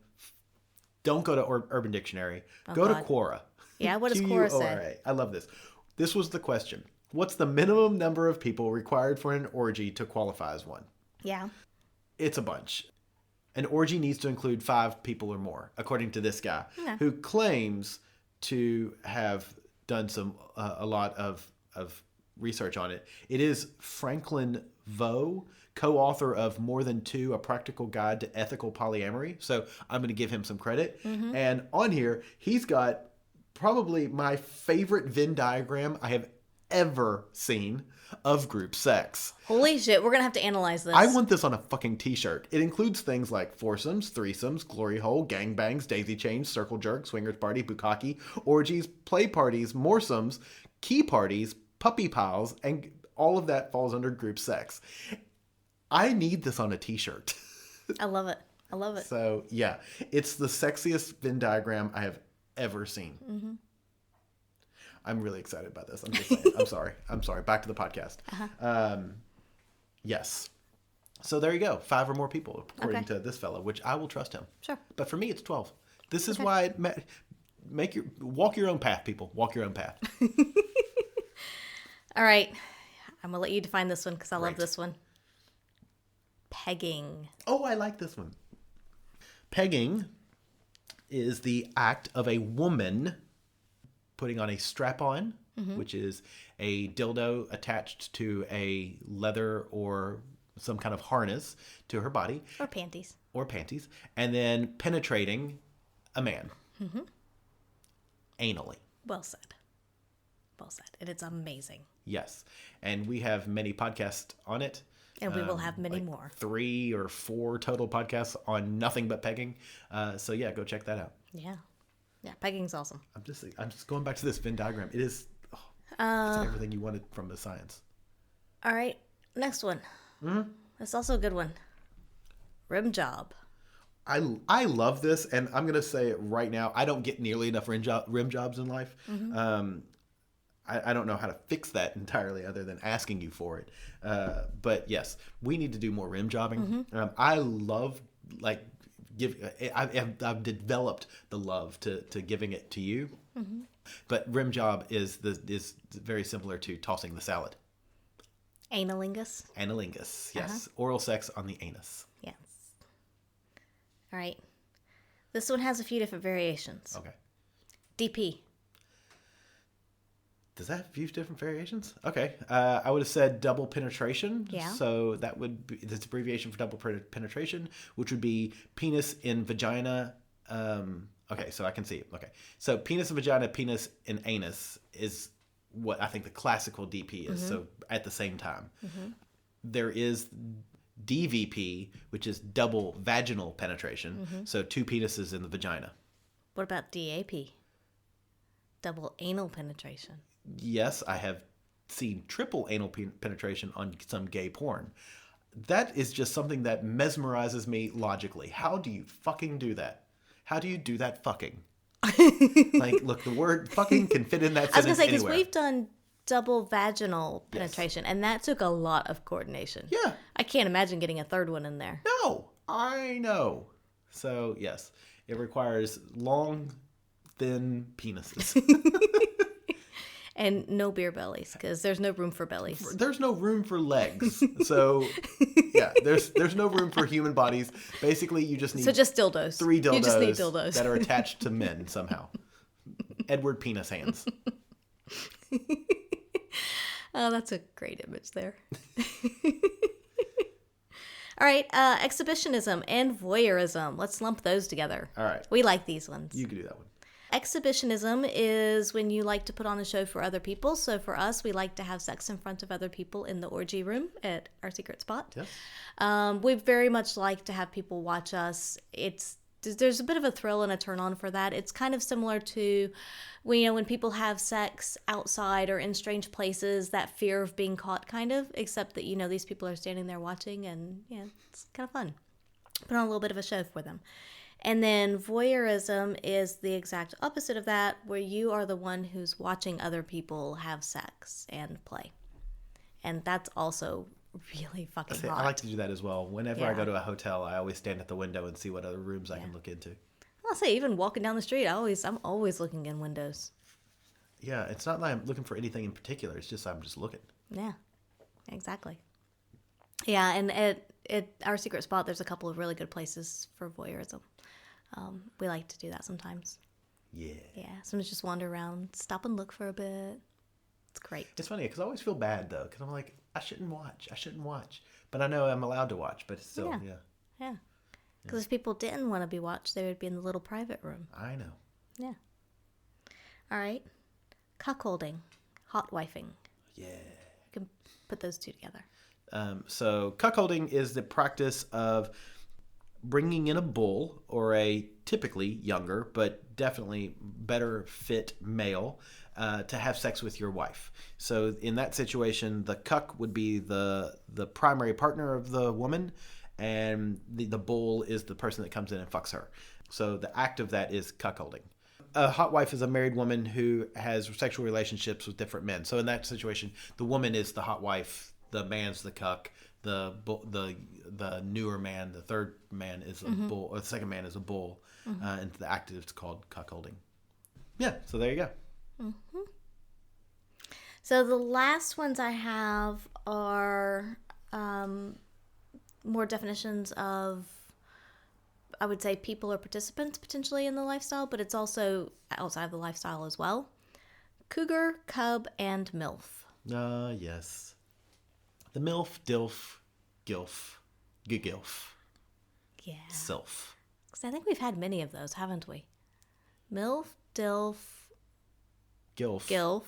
S1: don't go to Urban Dictionary.
S2: Oh,
S1: go
S2: God.
S1: to Quora.
S2: Yeah, what does Quora say?
S1: I love this. This was the question. What's the minimum number of people required for an orgy to qualify as one?
S2: Yeah.
S1: It's a bunch. An orgy needs to include 5 people or more, according to this guy, who claims to have done a lot of research on it. It is Franklin Vo, co-author of More Than Two, A Practical Guide to Ethical Polyamory. So I'm going to give him some credit. Mm-hmm. And on here, he's got probably my favorite Venn diagram I have ever seen of group sex.
S2: Holy shit, we're going to have to analyze this.
S1: I want this on a fucking t-shirt. It includes things like foursomes, threesomes, glory hole, gangbangs, daisy chains, circle jerk, swingers party, bukkake, orgies, play parties, moresomes, key parties, puppy piles, and all of that falls under group sex. I need this on a t-shirt.
S2: I love it. I love it.
S1: So, yeah, it's the sexiest Venn diagram I have ever seen. Mm-hmm. I'm really excited about this. I'm just saying. I'm sorry. Back to the podcast. Uh-huh. Yes. So there you go. 5 or more people, according to this fellow, which I will trust him.
S2: Sure.
S1: But for me, it's 12. This is why walk your own path, people. Walk your own path.
S2: All right. I'm going to let you define this one because I love this one. Pegging.
S1: Oh, I like this one. Pegging is the act of a woman putting on a strap-on, which is a dildo attached to a leather or some kind of harness to her body.
S2: Or panties.
S1: And then penetrating a man. Mm-hmm. Anally.
S2: Well said. And it's amazing.
S1: Yes. And we have many podcasts on it.
S2: And we will have many more.
S1: 3 or 4 total podcasts on nothing but pegging. So yeah, go check that out.
S2: Yeah. Yeah, pegging's awesome.
S1: I'm just going back to this Venn diagram. It is it's everything you wanted from the science.
S2: All right, next one. Mm-hmm. That's also a good one. Rim job.
S1: I love this, and I'm gonna say it right now. I don't get nearly enough rim jobs in life. Mm-hmm. I don't know how to fix that entirely, other than asking you for it. But yes, we need to do more rim jobbing. Mm-hmm. I love I've developed the love to giving it to you. Mm-hmm. But rim job is very similar to tossing the salad.
S2: Analingus.
S1: Analingus, yes. Oral sex on the anus.
S2: Yes. All right. This one has a few different variations.
S1: Okay.
S2: DP.
S1: Does that have a few different variations? Okay. I would have said double penetration.
S2: Yeah.
S1: So that would be this abbreviation for double penetration, which would be penis in vagina. Okay, so I can see it. Okay. So penis in vagina, penis in anus is what I think the classical DP is. Mm-hmm. So at the same time. Mm-hmm. There is DVP, which is double vaginal penetration. Mm-hmm. So 2 penises in the vagina.
S2: What about DAP? Double anal penetration.
S1: Yes, I have seen triple anal penetration on some gay porn. That is just something that mesmerizes me logically. How do you fucking do that? How do you do that fucking? Look, the word fucking can fit in that sentence.
S2: I was going to say, because
S1: anywhere.
S2: we've done double vaginal penetration, and that took a lot of coordination.
S1: Yeah.
S2: I can't imagine getting a third one in there.
S1: No, I know. So, yes, it requires long, thin penises.
S2: And no beer bellies, because there's no room for bellies.
S1: There's no room for legs. So, yeah, there's no room for human bodies. Basically, you just need
S2: just dildos.
S1: 3 dildos,
S2: you just need dildos
S1: that are attached to men somehow. Edward penis hands.
S2: Oh, that's a great image there. All right, exhibitionism and voyeurism. Let's lump those together.
S1: All right.
S2: We like these ones.
S1: You can do that one.
S2: Exhibitionism is when you like to put on a show for other people. So for us, we like to have sex in front of other people in the orgy room at our secret spot.
S1: Yes.
S2: We very much like to have people watch us. There's a bit of a thrill and a turn on for that. It's kind of similar to when people have sex outside or in strange places, that fear of being caught kind of, except that, these people are standing there watching, and it's kind of fun. Put on a little bit of a show for them. And then voyeurism is the exact opposite of that, where you are the one who's watching other people have sex and play. And that's also really fucking hot.
S1: I like to do that as well. Whenever I go to a hotel, I always stand at the window and see what other rooms I can look into.
S2: I'll say, even walking down the street, I'm always looking in windows.
S1: Yeah, it's not like I'm looking for anything in particular. It's just I'm just looking.
S2: Yeah, exactly. Yeah, and at our secret spot, there's a couple of really good places for voyeurism. We like to do that sometimes.
S1: Yeah.
S2: Yeah, sometimes just wander around, stop and look for a bit. It's great.
S1: It's funny because I always feel bad though, because I'm like, I shouldn't watch, but I know I'm allowed to watch, but it's still,
S2: Yeah. Because if people didn't want to be watched, they would be in the little private room.
S1: I know.
S2: Yeah. All right. Cuckolding, hot wifing.
S1: Yeah.
S2: You can put those two together.
S1: So cuckolding is the practice of bringing in a bull or a typically younger but definitely better fit male to have sex with your wife. So in that situation, the cuck would be the primary partner of the woman, and the bull is the person that comes in and fucks her. So the act of that is cuckolding. A hot wife is a married woman who has sexual relationships with different men. So in that situation, the woman is the hot wife, the man's the cuck, the newer man, the third man is a bull, or the second man is a bull, and the act is called cuckolding. Yeah, so there you go.
S2: Mm-hmm. So the last ones I have are more definitions of, I would say, people or participants potentially in the lifestyle, but it's also outside of the lifestyle as well. Cougar, cub, and MILF.
S1: Yes. The MILF, DILF, GILF, GILF.
S2: Yeah.
S1: SILF.
S2: Because I think we've had many of those, haven't we? MILF, DILF, GILF.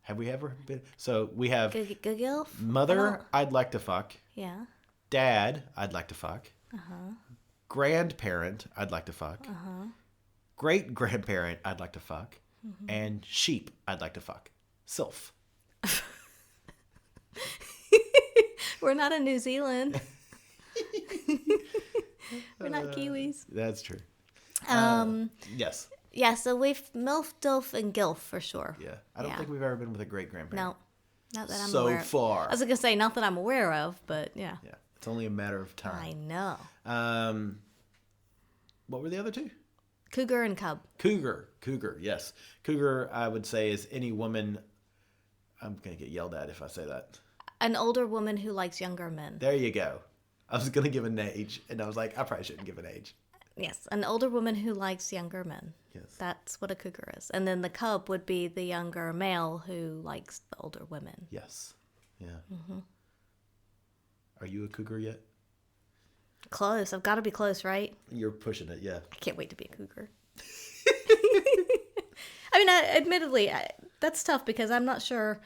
S1: Have we ever been? So we have
S2: GILF?
S1: mother, I'd like to fuck.
S2: Yeah.
S1: Dad, I'd like to fuck.
S2: Uh-huh.
S1: Grandparent, I'd like to fuck.
S2: Uh-huh.
S1: great grandparent, I'd like to fuck. And sheep, I'd like to fuck. Sylph.
S2: We're not in New Zealand. We're not Kiwis.
S1: That's true. Yes.
S2: Yeah, so we've MILF, DILF, and GILF for sure.
S1: Yeah. I don't think we've ever been with a great grandparent.
S2: No. Not that I'm
S1: so
S2: aware of.
S1: far.
S2: I was going to say, not that I'm aware of, but yeah.
S1: Yeah. It's only a matter of time.
S2: I know.
S1: What were the other two?
S2: Cougar and cub.
S1: Cougar, yes. Cougar, I would say, is any woman. I'm going to get yelled at if I say that.
S2: An older woman who likes younger men.
S1: There you go. I was going to give an age, and I was like, I probably shouldn't give an age.
S2: Yes, an older woman who likes younger men.
S1: Yes.
S2: That's what a cougar is. And then the cub would be the younger male who likes the older women.
S1: Yes. Yeah. Mm-hmm. Are you a cougar yet?
S2: Close. I've got to be close, right?
S1: You're pushing it, yeah.
S2: I can't wait to be a cougar. I mean, admittedly, that's tough because I'm not sure.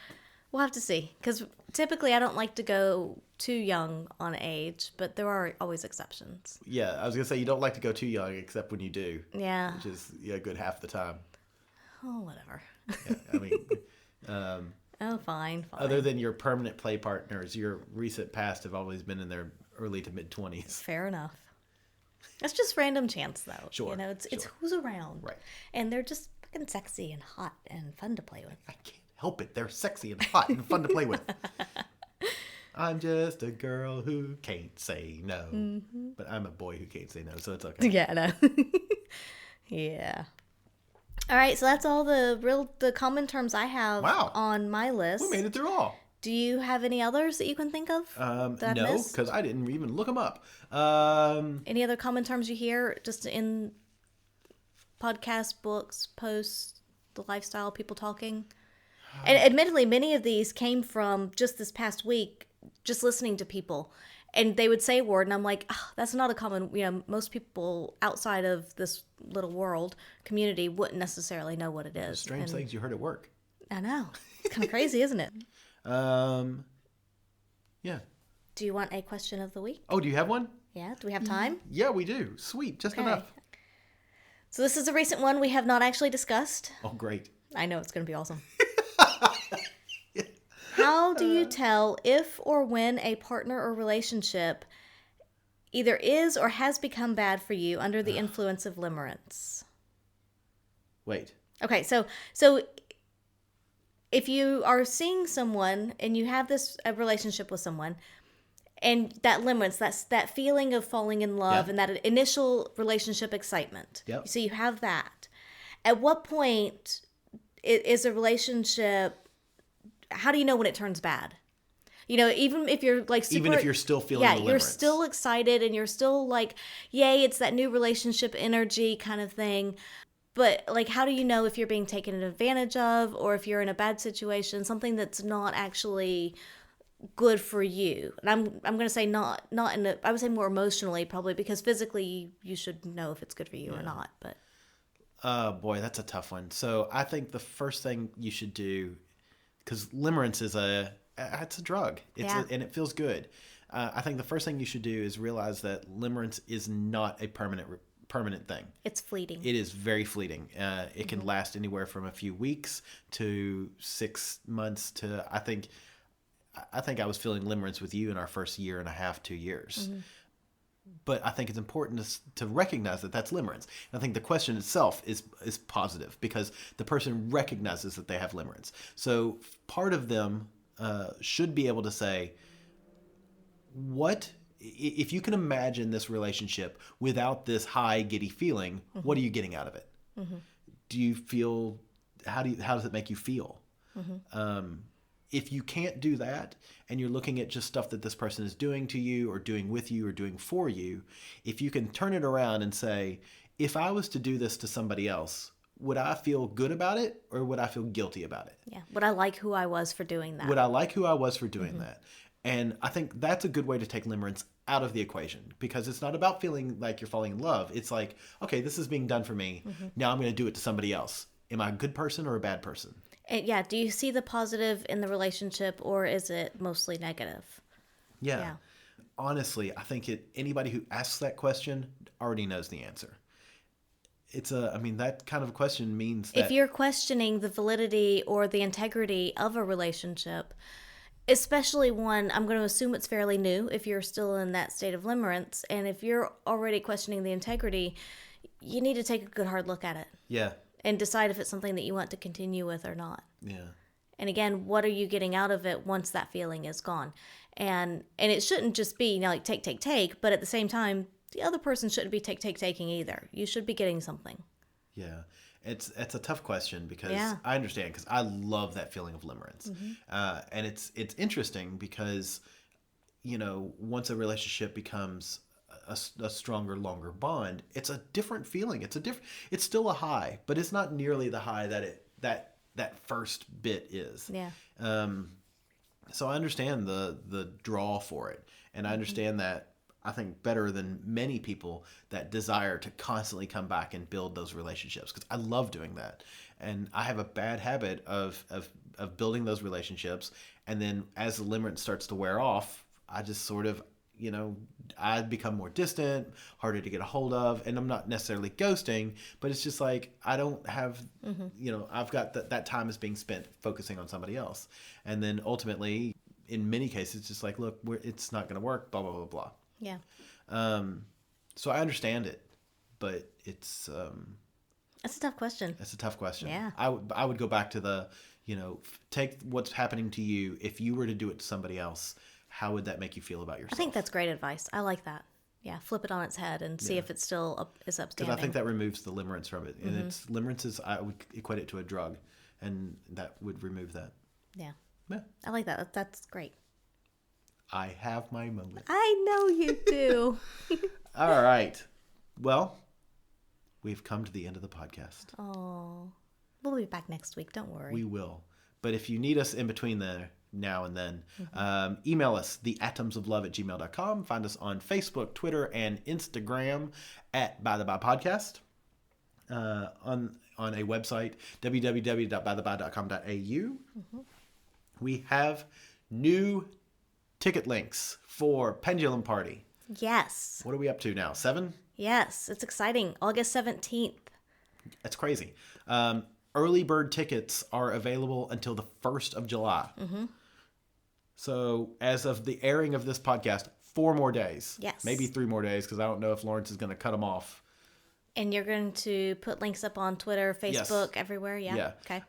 S2: We'll have to see. Because typically I don't like to go too young on age, but there are always exceptions.
S1: Yeah, I was going to say you don't like to go too young, except when you do.
S2: Yeah.
S1: Which is a good half the time.
S2: Oh, whatever.
S1: Yeah, I mean...
S2: oh, fine.
S1: Other than your permanent play partners, your recent past have always been in their early to mid-20s.
S2: Fair enough. That's just random chance, though.
S1: Sure.
S2: You know, it's who's around.
S1: Right.
S2: And they're just fucking sexy and hot and fun to play with.
S1: I can't help it. They're sexy and hot and fun to play with. I'm just a girl who can't say no. Mm-hmm. But I'm a boy who can't say no, so it's okay.
S2: Yeah, no. Yeah. All right, so that's all the common terms I have on my list.
S1: We made it through all.
S2: Do you have any others that you can think of?
S1: No, because I didn't even look them up.
S2: Any other common terms you hear just in podcasts, books, posts, the lifestyle, people talking? And admittedly, many of these came from just this past week, just listening to people. And they would say a word, and I'm like, oh, that's not a common, most people outside of this little world community wouldn't necessarily know what it is.
S1: Strange things you heard at work.
S2: I know. It's kind of crazy, isn't it?
S1: Yeah.
S2: Do you want a question of the week?
S1: Oh, do you have one?
S2: Yeah. Do we have time?
S1: Yeah, we do. Sweet. Just enough.
S2: So this is a recent one we have not actually discussed.
S1: Oh, great.
S2: I know, it's going to be awesome. How do you tell if or when a partner or relationship either is or has become bad for you under the influence of limerence?
S1: Wait.
S2: Okay, so if you are seeing someone and you have a relationship with someone, and that limerence, that feeling of falling in love and that initial relationship excitement.
S1: Yep.
S2: So you have that. At what point is a relationship... How do you know when it turns bad? Even if you're like super...
S1: Even if you're still feeling the limerence.
S2: You're still excited and you're still like, yay, it's that new relationship energy kind of thing. But like, how do you know if you're being taken advantage of or if you're in a bad situation, something that's not actually good for you? And I'm going to say not in a... I would say more emotionally probably, because physically you should know if it's good for you or not. But
S1: boy, that's a tough one. So I think the first thing you should do... Because limerence is it's a drug. And it feels good. I think the first thing you should do is realize that limerence is not a permanent thing.
S2: It's fleeting.
S1: It is very fleeting. It can last anywhere from a few weeks to 6 months to I think I was feeling limerence with you in our first year and a half, 2 years. Mm-hmm. But I think it's important to recognize that that's limerence. And I think the question itself is positive because the person recognizes that they have limerence. So part of them should be able to say, if you can imagine this relationship without this high, giddy feeling, what are you getting out of it? Mm-hmm. Do you feel, how does it make you feel? Mm-hmm. If you can't do that and you're looking at just stuff that this person is doing to you or doing with you or doing for you, if you can turn it around and say, if I was to do this to somebody else, would I feel good about it or would I feel guilty about it?
S2: Yeah. Would I like who I was for doing that?
S1: Would I like who I was for doing that? And I think that's a good way to take limerence out of the equation because it's not about feeling like you're falling in love. It's like, okay, this is being done for me. Now I'm going to do it to somebody else. Am I a good person or a bad person?
S2: And do you see the positive in the relationship or is it mostly negative?
S1: Yeah. Honestly, I think anybody who asks that question already knows the answer. that kind of question means that
S2: if you're questioning the validity or the integrity of a relationship, especially one, I'm going to assume it's fairly new if you're still in that state of limerence, and if you're already questioning the integrity, you need to take a good hard look at it.
S1: Yeah.
S2: And decide if it's something that you want to continue with or not.
S1: Yeah.
S2: And again, what are you getting out of it once that feeling is gone? And it shouldn't just be, like, take, but at the same time, the other person shouldn't be taking either. You should be getting something.
S1: Yeah. It's a tough question because I understand, because I love that feeling of limerence. And it's interesting because, once a relationship becomes a stronger, longer bond, it's a different feeling. It's still a high, but it's not nearly the high that first bit is.
S2: Yeah.
S1: So I understand the draw for it, and I understand that, I think, better than many people, that desire to constantly come back and build those relationships, because I love doing that. And I have a bad habit of building those relationships, and then as the limerence starts to wear off, I just sort of, I become more distant, harder to get a hold of, and I'm not necessarily ghosting, but it's just like, I don't have, I've got that time is being spent focusing on somebody else. And then ultimately, in many cases, it's just like, look, it's not going to work, blah, blah, blah, blah.
S2: Yeah.
S1: So I understand it, but it's
S2: That's a tough question.
S1: It's a tough question.
S2: Yeah.
S1: I would go back to the, take what's happening to you. If you were to do it to somebody else, how would that make you feel about yourself?
S2: I think that's great advice. I like that. Yeah, flip it on its head and see if it's still is upstanding.
S1: Because I think that removes the limerence from it. And limerence is, I would equate it to a drug, and that would remove that.
S2: Yeah.
S1: Yeah.
S2: I like that. That's great.
S1: I have my moment.
S2: I know you do.
S1: All right. Well, we've come to the end of the podcast.
S2: Oh, we'll be back next week. Don't worry.
S1: We will. But if you need us in between there, now and then, email us, theatomsoflove@gmail.com. Find us on Facebook, Twitter, and Instagram at By the By Podcast. On a website, www.bytheby.com.au. We have new ticket links for Pendulum Party.
S2: Yes.
S1: What are we up to now? 7?
S2: Yes, it's exciting. August 17th.
S1: That's crazy. Early bird tickets are available until the 1st of July. So as of the airing of this podcast, 4 more days.
S2: Yes.
S1: Maybe 3 more days, because I don't know if Lawrence is going to cut them off.
S2: And you're going to put links up on Twitter, Facebook, everywhere? Yeah.
S1: Yeah.
S2: Okay.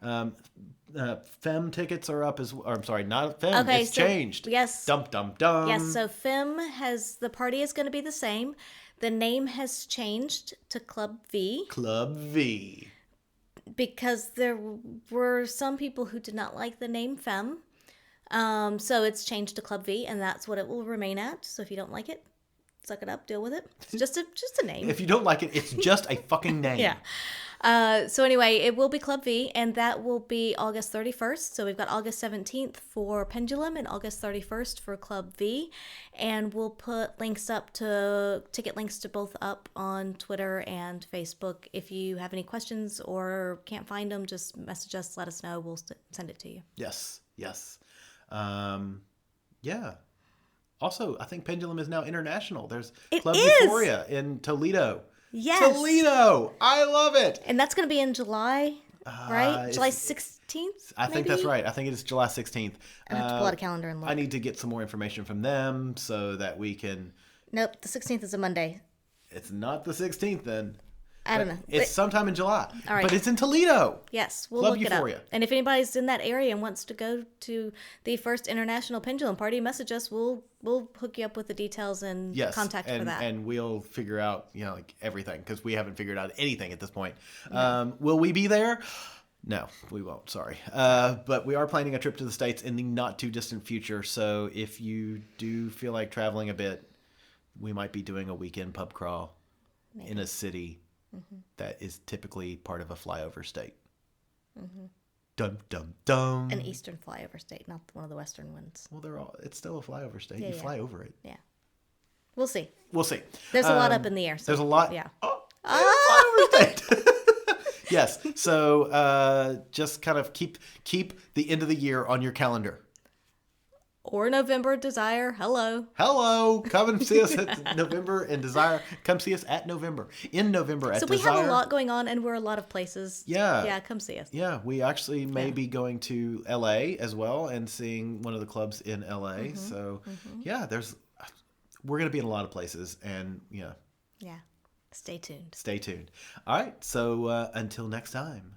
S1: Femme tickets are up as well. I'm sorry, not Femme.
S2: Okay,
S1: it's
S2: so-
S1: changed.
S2: yes.
S1: Dum, dum, dum.
S2: Yes, so the party is going to be the same. The name has changed to Club V.
S1: Club V.
S2: Because there were some people who did not like the name Femme. So it's changed to Club V, and that's what it will remain at. So if you don't like it, suck it up, deal with it. It's just a name.
S1: If you don't like it, it's just a fucking name.
S2: Yeah. So anyway, it will be Club V, and that will be August 31st. So we've got August 17th for Pendulum and August 31st for Club V. And we'll put ticket links to both up on Twitter and Facebook. If you have any questions or can't find them, just message us, let us know. We'll send it to you.
S1: Yes. Yeah. Also, I think Pendulum is now international. There's Club Euphoria in Toledo.
S2: Yes.
S1: Toledo! I love it!
S2: And that's going to be in July, right? July 16th?
S1: I think that's right. I think it is July 16th.
S2: I have to pull out a calendar and look.
S1: I need to get some more information from them so that we can...
S2: Nope, the 16th is a Monday.
S1: It's not the 16th then.
S2: I don't know.
S1: It's sometime in July.
S2: All right.
S1: But it's in Toledo.
S2: Yes, we'll
S1: Club
S2: look
S1: Euphoria.
S2: it up. And if anybody's in that area and wants to go to the first international pendulum party, message us. We'll hook you up with the details and contact for that.
S1: And we'll figure out, everything, because we haven't figured out anything at this point. No. Will we be there? No, we won't. Sorry. But we are planning a trip to the States in the not too distant future. So if you do feel like traveling a bit, we might be doing a weekend pub crawl in a city that is typically part of a flyover state. Dum, dum, dum.
S2: An eastern flyover state, not one of the western ones.
S1: Well, it's still a flyover state. You fly over it.
S2: Yeah. We'll see.
S1: There's
S2: a lot up in the air. So
S1: there's a lot.
S2: Yeah.
S1: Oh, flyover state. Yes. So just kind of keep the end of the year on your calendar.
S2: Or November Desire. Hello.
S1: Come and see us at November and Desire. Come see us at November. In November at
S2: So we
S1: Desire.
S2: have a lot going on, and we're a lot of places.
S1: Yeah.
S2: Yeah, come see us.
S1: Yeah, we actually may be going to LA as well and seeing one of the clubs in LA. So, yeah, we're going to be in a lot of places. And,
S2: Yeah. Stay tuned.
S1: Stay tuned. All right. So, until next time.